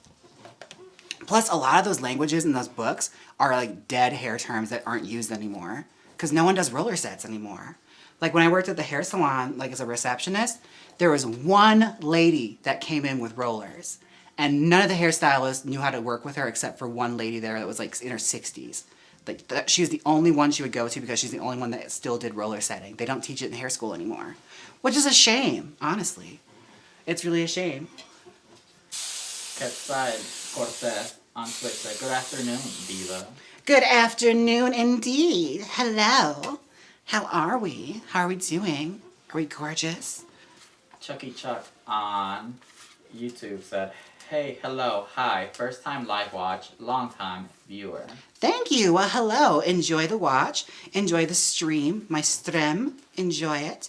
Plus a lot of those languages in those books are like dead hair terms that aren't used anymore. Because no one does roller sets anymore. Like when I worked at the hair salon, like as a receptionist, there was one lady that came in with rollers. And none of the hairstylists knew how to work with her except for one lady there that was like in her 60s. Like she was the only one she would go to because she's the only one that still did roller setting. They don't teach it in hair school anymore. Which is a shame, honestly. It's really a shame. Side Cortez on Twitch said, "Good afternoon, Diva." Good afternoon indeed. Hello. How are we? How are we doing? Are we gorgeous? Chucky Chuck on YouTube said, "Hey, hello, hi, first time live watch, long time viewer." Thank you. Well, hello. Enjoy the watch. Enjoy the stream. My stream. Enjoy it.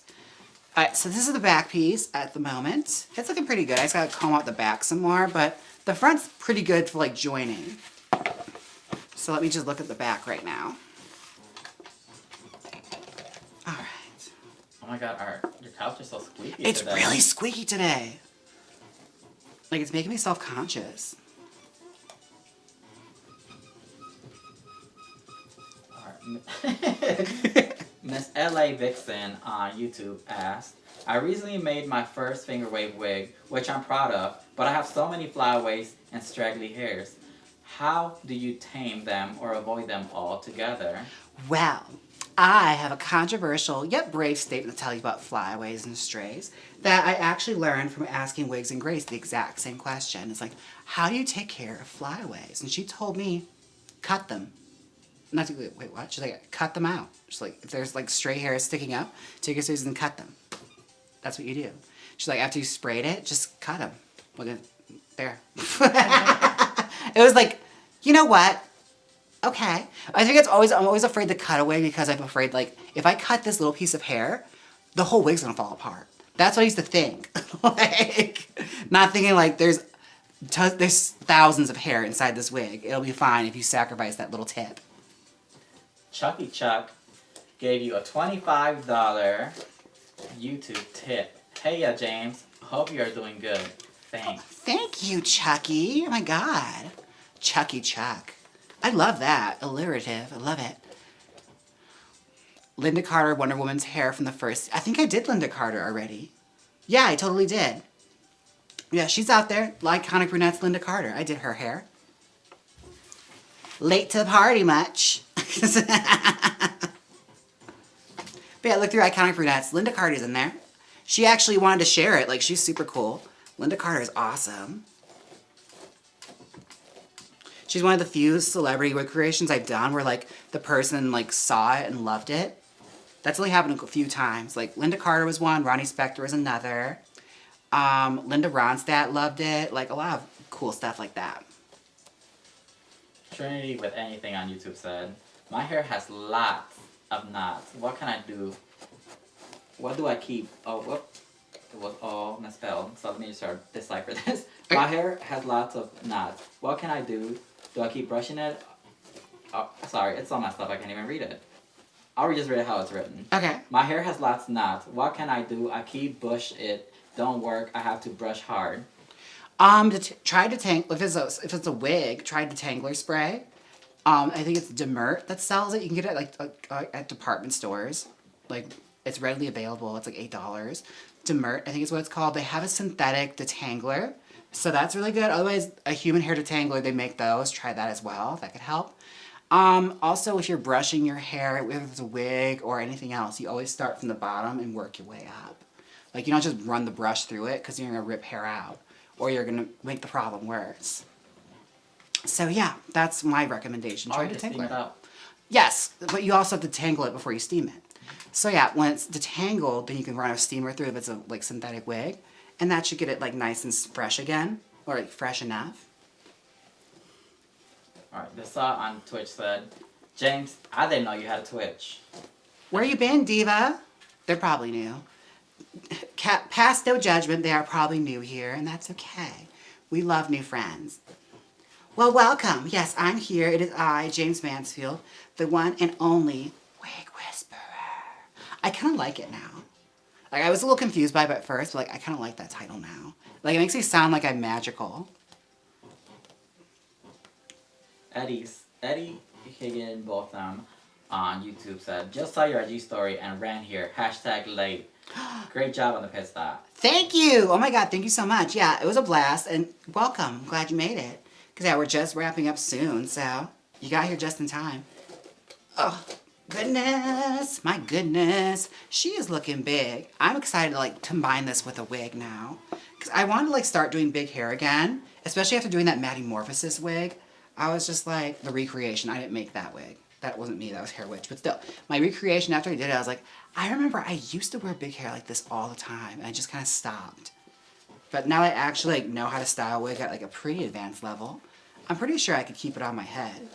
All right, so this is the back piece at the moment. It's looking pretty good. I just gotta comb out the back some more, but the front's pretty good for like joining. So let me just look at the back right now. All right. Oh my god, your couch is so squeaky It's today. really squeaky today. Like it's making me self-conscious. Miss LA Vixen on YouTube asked, "I recently made my first finger wave wig, which I'm proud of, but I have so many flyaways and straggly hairs. How do you tame them or avoid them altogether?" Well, I have a controversial yet brave statement to tell you about flyaways and strays that I actually learned from asking Wigs and Grace the exact same question. It's like, how do you take care of flyaways? And she told me, cut them. Not to, wait, what? She's like, cut them out. She's like, if there's like stray hairs sticking up, take your scissors and cut them. That's what you do. She's like, after you sprayed it, just cut them. Look at there. It was like, you know what? Okay. I think I'm always afraid to cut away because I'm afraid like, if I cut this little piece of hair, the whole wig's gonna fall apart. That's what I used to think. Like, not thinking like there's thousands of hair inside this wig. It'll be fine if you sacrifice that little tip. Chucky Chuck gave you a $25 YouTube tip. "Hey, Jaymes, hope you are doing good. Thanks." Thank you, Chucky. Oh my God. Chucky Chuck. I love that. Alliterative. I love it. Linda Carter, Wonder Woman's hair from the first. I think I did Linda Carter already. Yeah, I totally did. Yeah, she's out there. Iconic Brunette's Linda Carter. I did her hair. Late to the party much. But yeah, look through Iconic Brunettes. Linda Carter's in there. She actually wanted to share it. Like, she's super cool. Linda Carter is awesome. She's one of the few celebrity wig creations I've done where, like, the person, like, saw it and loved it. That's only happened a few times. Like, Linda Carter was one. Ronnie Spector was another. Linda Ronstadt loved it. Like, a lot of cool stuff like that. Trinity with anything on YouTube said, "My hair has lots of knots. What can I do? What do I keep?" Oh, whoop. It was all misspelled. So let me start decipher this. "My hair has lots of knots. What can I do? Do I keep brushing it?" Oh, sorry, it's all messed up. I can't even read it. I'll just read it how it's written. Okay. "My hair has lots of knots. What can I do? I keep brush it. Don't work. I have to brush hard." Try detangle. If it's a wig, try detangler spray. I think it's Demert that sells it. You can get it like at department stores. Like, it's readily available. It's like $8. Demert, I think is what it's called. They have a synthetic detangler, so that's really good. Otherwise, a human hair detangler, they make those. Try that as well. That could help. Also, if you're brushing your hair, whether it's a wig or anything else, you always start from the bottom and work your way up. Like, you don't just run the brush through it because you're gonna rip hair out, or you're gonna make the problem worse. So yeah, that's my recommendation. Try to steam it up. Yes, but you also have to tangle it before you steam it. So yeah, when it's detangled, then you can run a steamer through if it's a like synthetic wig, and that should get it like nice and fresh again, or like fresh enough. Alright, this on Twitch said, "Jaymes, I didn't know you had a Twitch." Where you been, Diva? They're probably new. Past no judgment, they are probably new here, and that's okay. We love new friends. Well, welcome. Yes, I'm here. It is I, Jaymes Mansfield, the one and only Wig Whisperer. I kind of like it now. Like, I was a little confused by it at first, but, like, I kind of like that title now. Like, it makes me sound like I'm magical. Eddie Higginbotham on YouTube said, just saw your IG story and ran here. Hashtag late. Great job on the pit stop. Thank you. Oh my God, thank you so much. Yeah, it was a blast, and welcome. I'm glad you made it. Because, yeah, we're just wrapping up soon, so you got here just in time. Oh, goodness. My goodness. She is looking big. I'm excited to, like, combine this with a wig now. Because I wanted to, like, start doing big hair again, especially after doing that Metamorphosis wig. I was just like, the recreation. I didn't make that wig. That wasn't me. That was Hair Witch. But still, my recreation after I did it, I was like, I remember I used to wear big hair like this all the time, and I just kind of stopped. But now I actually like know how to style a wig at like a pretty advanced level. I'm pretty sure I could keep it on my head.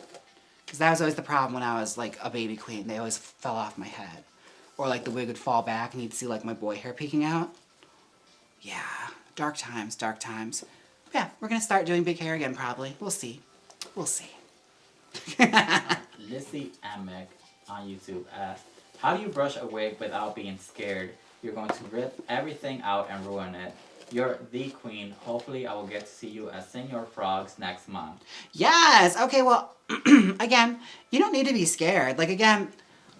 Because that was always the problem when I was like a baby queen. They always fell off my head. Or like the wig would fall back and you'd see like my boy hair peeking out. Yeah, dark times, dark times. Yeah, we're going to start doing big hair again probably. We'll see. We'll see. Lissy Amick on YouTube asked, how do you brush a wig without being scared? You're going to rip everything out and ruin it. You're the queen. Hopefully I will get to see you as Senior Frogs next month. Yes! Okay, well, again, you don't need to be scared. Like, again,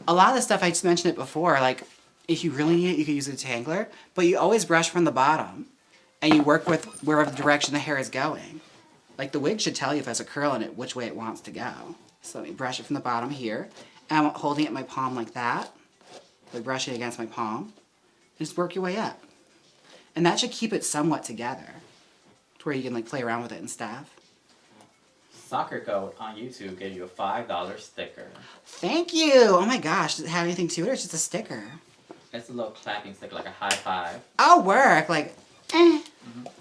a lot of the stuff, I just mentioned it before, like, if you really need it, you could use a detangler, but you always brush from the bottom, and you work with wherever the direction the hair is going. Like, the wig should tell you if there's a curl in it, which way it wants to go. So let me brush it from the bottom here, and I'm holding it in my palm like that. Like, brush it against my palm, and just work your way up. And that should keep it somewhat together, to where you can, like, play around with it and stuff. Soccer Goat on YouTube gave you a $5 sticker. Thank you! Oh my gosh, does it have anything to it, or it's just a sticker? It's a little clapping sticker, like a high five. Oh, work! Like,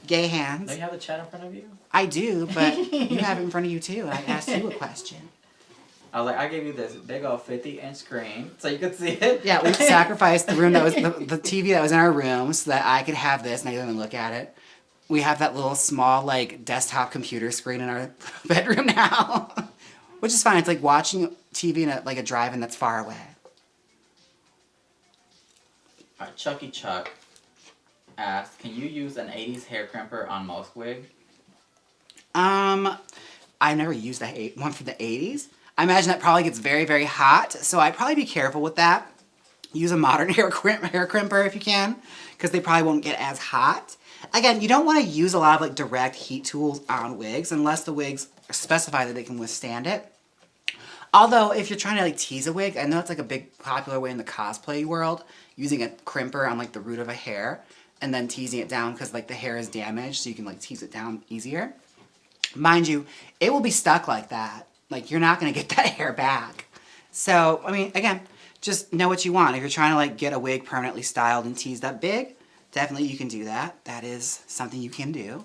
gay hands. Don't you have the chat in front of you? I do, but you have it in front of you too, and I asked you a question. I was like, I gave you this big old 50-inch screen so you could see it. Yeah, we sacrificed the room that was, the TV that was in our room so that I could have this and I didn't even look at it. We have that little small, like, desktop computer screen in our bedroom now. Which is fine. It's like watching TV in a, like a drive-in that's far away. Alright, Chucky Chuck asked, can you use an 80s hair crimper on most wig? I never used one from the 80s. I imagine that probably gets very, very hot, so I'd probably be careful with that. Use a modern hair crimper if you can, because they probably won't get as hot. Again, you don't want to use a lot of like direct heat tools on wigs unless the wigs specify that they can withstand it. Although, if you're trying to like tease a wig, I know it's like a big popular way in the cosplay world, using a crimper on like the root of a hair and then teasing it down because like the hair is damaged, so you can like tease it down easier. Mind you, it will be stuck like that. Like, you're not going to get that hair back. So, I mean, again, just know what you want. If you're trying to, like, get a wig permanently styled and teased up big, definitely you can do that. That is something you can do.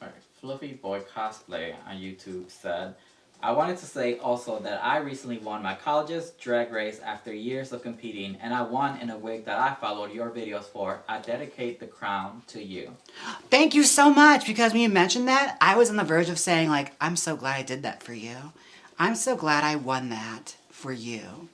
Alright, Fluffy Boy Cosplay on YouTube said, I wanted to say also that I recently won my college's drag race after years of competing, and I won in a wig that I followed your videos for. I dedicate the crown to you. Thank you so much, because when you mentioned that, I was on the verge of saying, like, I'm so glad I did that for you. I'm so glad I won that for you.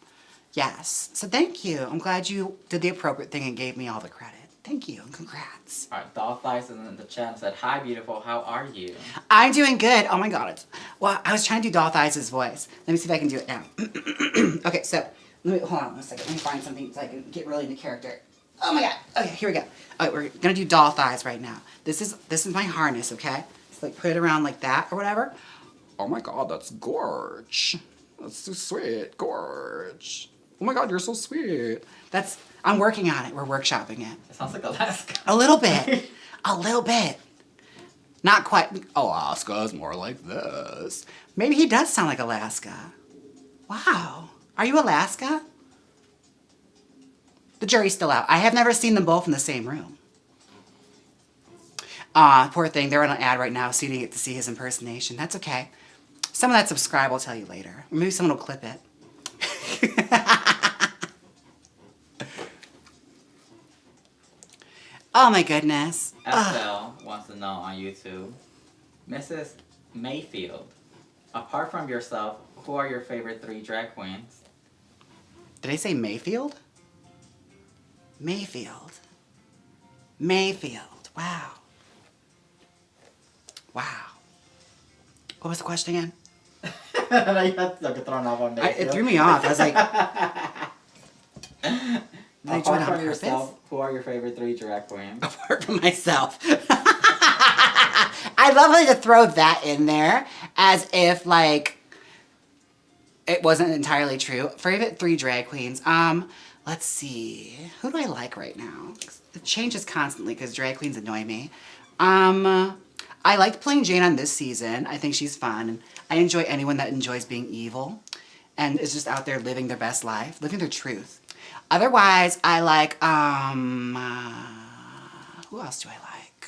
Yes. So thank you. I'm glad you did the appropriate thing and gave me all the credit. Thank you, and congrats. Alright, Doll Thighs in the chat and said, hi beautiful, how are you? I'm doing good. Oh my god. Well, I was trying to do Doll Thighs' voice. Let me see if I can do it now. Okay, so, hold on a second. Let me find something so I can get really into character. Oh my god. Okay, here we go. Alright, we're gonna do Doll Thighs right now. This is my harness, okay? So like put it around like that or whatever. Oh my god, that's gorge. That's so sweet. Gorge. Oh my god, you're so sweet. I'm working on it. We're workshopping it. It sounds like Alaska. A little bit. A little bit. Not quite. Alaska's more like this. Maybe he does sound like Alaska. Wow. Are you Alaska? The jury's still out. I have never seen them both in the same room. Aw, poor thing. They're on an ad right now, so you didn't get to see his impersonation. That's okay. Some of that subscribe I'll tell you later. Or maybe someone will clip it. Oh my goodness. Estelle wants to know on YouTube, Mrs. Mayfield, apart from yourself, who are your favorite 3 drag queens? Did I say Mayfield? Mayfield. Mayfield. Wow. Wow. What was the question again? I got thrown off on It threw me off. I was like, did I do it on Apart from purpose? yourself, who are your favorite 3 drag queens? Apart from myself. I'd love to throw that in there as if, like, it wasn't entirely true. Favorite 3 drag queens. Let's see. Who do I like right now? It changes constantly because drag queens annoy me. I liked playing Jane on this season. I think she's fun. And I enjoy anyone that enjoys being evil and is just out there living their best life, living their truth. Otherwise, I like, who else do I like?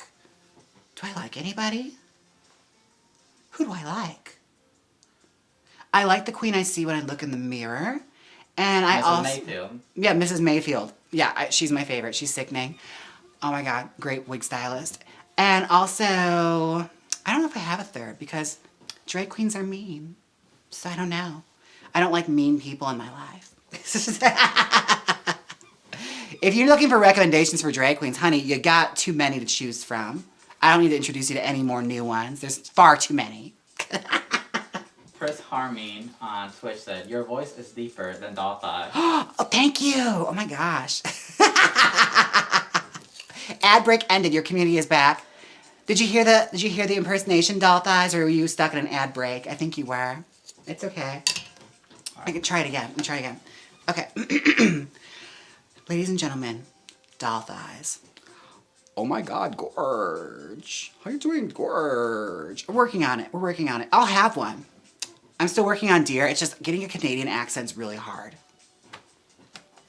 Do I like anybody? Who do I like? I like the queen I see when I look in the mirror. And I also... Mayfield. Yeah, Mrs. Mayfield. Yeah, she's my favorite. She's sickening. Oh my God, great wig stylist. And also, I don't know if I have a third because drag queens are mean. So I don't know. I don't like mean people in my life. If you're looking for recommendations for drag queens, honey, you got too many to choose from. I don't need to introduce you to any more new ones. There's far too many. Chris Harmeen on Twitch said, your voice is deeper than doll thighs. Oh, thank you. Oh my gosh. Ad break ended. Your community is back. Did you hear the impersonation, doll thighs, or were you stuck in an ad break? I think you were. It's okay. I can try it again. Let me try again. Okay. Ladies and gentlemen, doll thighs. Oh my God, Gorge. How you doing, Gorge? We're working on it. We're working on it. I'll have one. I'm still working on deer. It's just getting a Canadian accent's really hard.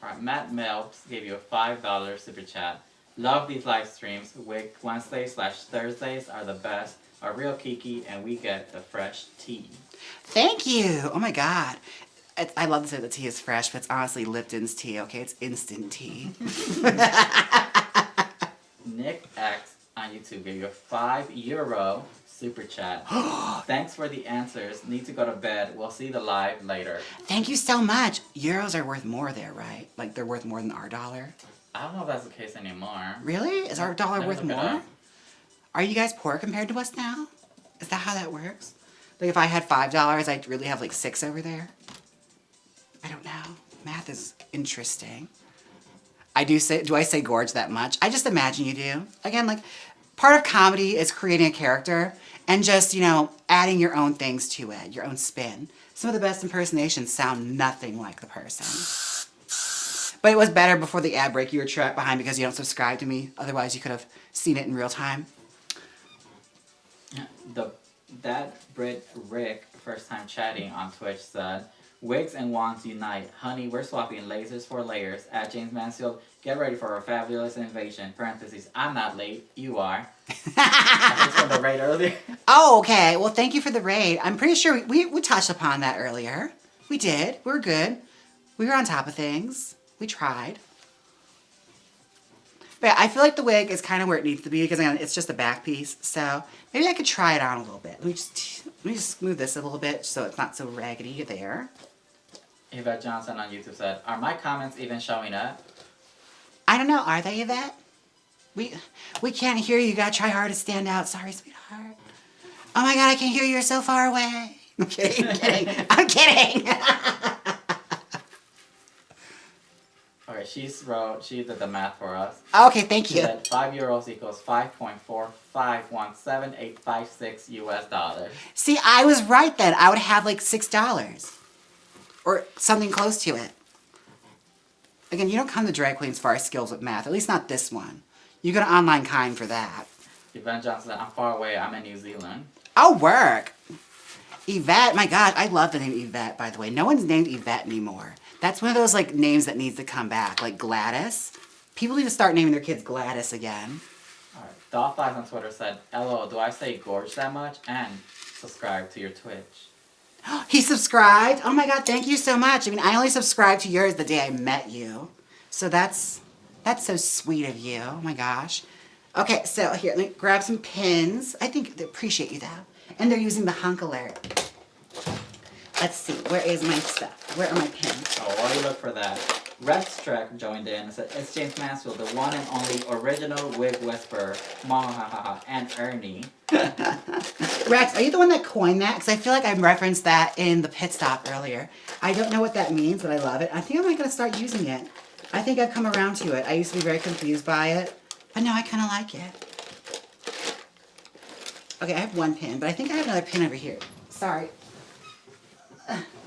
Alright, Matt Melps gave you a $5 super chat. Love these live streams. Wig Wednesday/Thursdays are the best. Are real kiki and we get the fresh tea. Thank you. Oh my God. I love to say the tea is fresh, but it's honestly Lipton's tea, okay? It's instant tea. Nick X on YouTube gave you a €5 super chat. Thanks for the answers. Need to go to bed. We'll see the live later. Thank you so much. Euros are worth more there, right? Like they're worth more than our dollar? I don't know if that's the case anymore. Really? Is our dollar Let me worth look it more? up. Are you guys poor compared to us now? Is that how that works? Like if I had $5, I'd really have like 6 over there? I don't know. Math is interesting. Do I say gorge that much? I just imagine you do. Again, like part of comedy is creating a character and just, you know, adding your own things to it, your own spin. Some of the best impersonations sound nothing like the person. But it was better before the ad break. You were trapped behind because you don't subscribe to me. Otherwise, you could have seen it in real time. That Brit Rick, first time chatting on Twitch, said, Wigs and wands unite. Honey, we're swapping lasers for layers. At Jaymes Mansfield, get ready for a fabulous invasion. Parentheses, I'm not late. You are. I think from the raid earlier. Oh, okay. Well, thank you for the raid. I'm pretty sure we touched upon that earlier. We did. We were good. We were on top of things. We tried. But yeah, I feel like the wig is kind of where it needs to be because again, it's just a back piece. So maybe I could try it on a little bit. Let me just move this a little bit so it's not so raggedy there. Yvette Johnson on YouTube said, are my comments even showing up? I don't know. Are they, Yvette? We can't hear you. You gotta try hard to stand out. Sorry, sweetheart. Oh my God, I can't hear you. You're so far away. I'm kidding. I'm kidding. I'm kidding. Okay, she did the math for us. Okay, thank She you. said €5 equals $5.451786 US dollars. See, I was right then. I would have like $6 or something close to it. Again, you don't come to drag queens for our skills with math. At least not this one. You go to Online Kind for that. Yvette Johnson said, I'm far away. I'm in New Zealand. Oh, work. Yvette, my God, I love the name Yvette, by the way. No one's named Yvette anymore. That's one of those like names that needs to come back, like Gladys. People need to start naming their kids Gladys again. All right. Doll5 on Twitter said, LOL, do I say gorge that much? And subscribe to your Twitch. He subscribed? Oh my God, thank you so much. I mean, I only subscribed to yours the day I met you. So that's so sweet of you. Oh my gosh. Okay, so here, let me grab some pins. I think they appreciate you though. And they're using the hunk alert. Let's see. Where is my stuff? Where are my pins? Oh, while you look for that, Red Strek joined in and said, it's Jaymes Mansfield, the one and only original wig whisperer, and Ernie. Rex, are you the one that coined that? Because I feel like I referenced that in the pit stop earlier. I don't know what that means, but I love it. I think I'm going to start using it. I think I've come around to it. I used to be very confused by it, but now I kind of like it. Okay, I have one pin, but I think I have another pin over here. Sorry.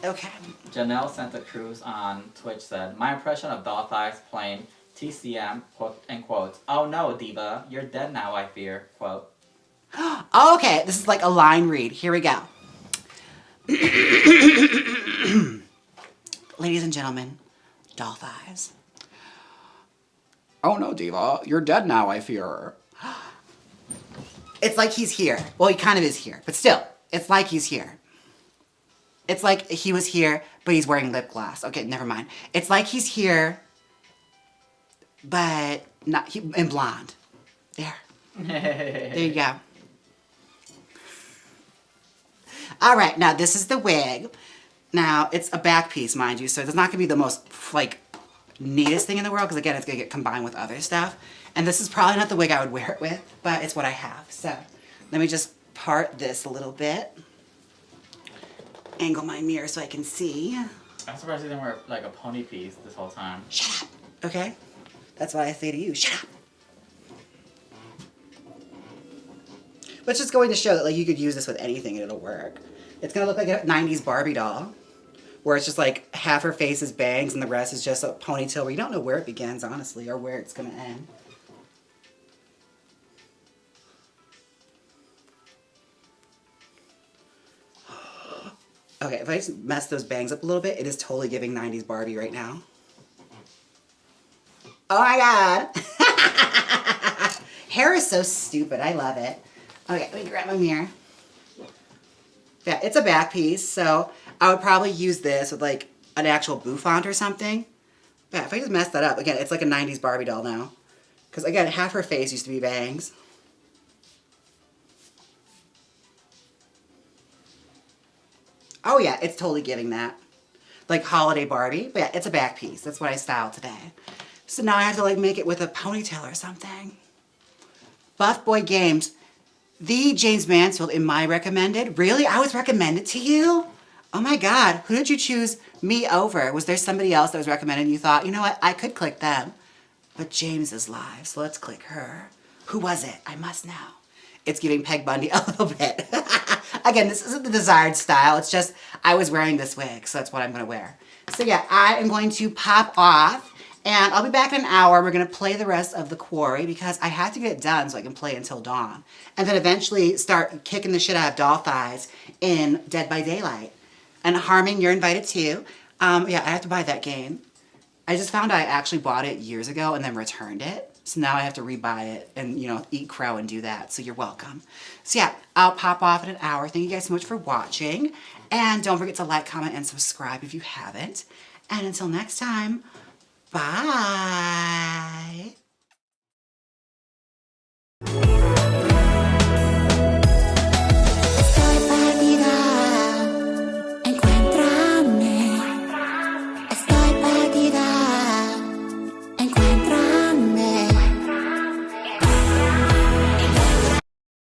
Okay. Janelle Santa Cruz on Twitch said, my impression of doll thighs playing TCM, quote, in quotes, oh no, diva, you're dead now, I fear, quote. Okay, this is like a line read. Here we go. Ladies and gentlemen, doll thighs. Oh no, diva, you're dead now, I fear. It's like he's here. Well, he kind of is here, but still, it's like he's here. It's like he was here, but he's wearing lip gloss. Okay, never mind. It's like he's here, but not in blonde. There. There you go. All right, now this is the wig. Now, it's a back piece, mind you, so it's not going to be the most, like, neatest thing in the world, because, again, it's going to get combined with other stuff. And this is probably not the wig I would wear it with, but it's what I have. So, let me just part this a little bit. Angle my mirror so I can see. I'm surprised you didn't wear, like, a pony piece this whole time. Shut up, okay? That's what I say to you. Shut up. But it's just going to show that, like, you could use this with anything and it'll work. It's going to look like a 90s Barbie doll, where it's just like half her face is bangs and the rest is just a ponytail where you don't know where it begins, honestly, or where it's going to end. Okay, if I just mess those bangs up a little bit, it is totally giving 90s Barbie right now. Oh my god! Hair is so stupid. I love it. Okay, let me grab my mirror. Yeah, it's a back piece, so I would probably use this with like an actual bouffant or something. Yeah, if I just mess that up, again, it's like a 90s Barbie doll now. Because again, half her face used to be bangs. Oh yeah, it's totally giving that. Like holiday Barbie, but yeah, it's a back piece. That's what I styled today. So now I have to like make it with a ponytail or something. Buff Boy Games. The Jaymes Mansfield in my recommended. Really? I was recommended to you? Oh my god. Who did you choose me over? Was there somebody else that was recommended and you thought, you know what, I could click them. But Jaymes is live, so let's click her. Who was it? I must know. It's giving Peg Bundy a little bit. Again, this isn't the desired style. It's just, I was wearing this wig, so that's what I'm going to wear. So yeah, I am going to pop off. And I'll be back in an hour. We're going to play the rest of the quarry because I have to get it done so I can play until dawn. And then eventually start kicking the shit out of doll thighs in Dead by Daylight. And Harming, you're invited too. Yeah, I have to buy that game. I just found I actually bought it years ago and then returned it. So now I have to rebuy it and, you know, eat crow and do that. So you're welcome. So yeah, I'll pop off in an hour. Thank you guys so much for watching. And don't forget to like, comment, and subscribe if you haven't. And until next time, bye.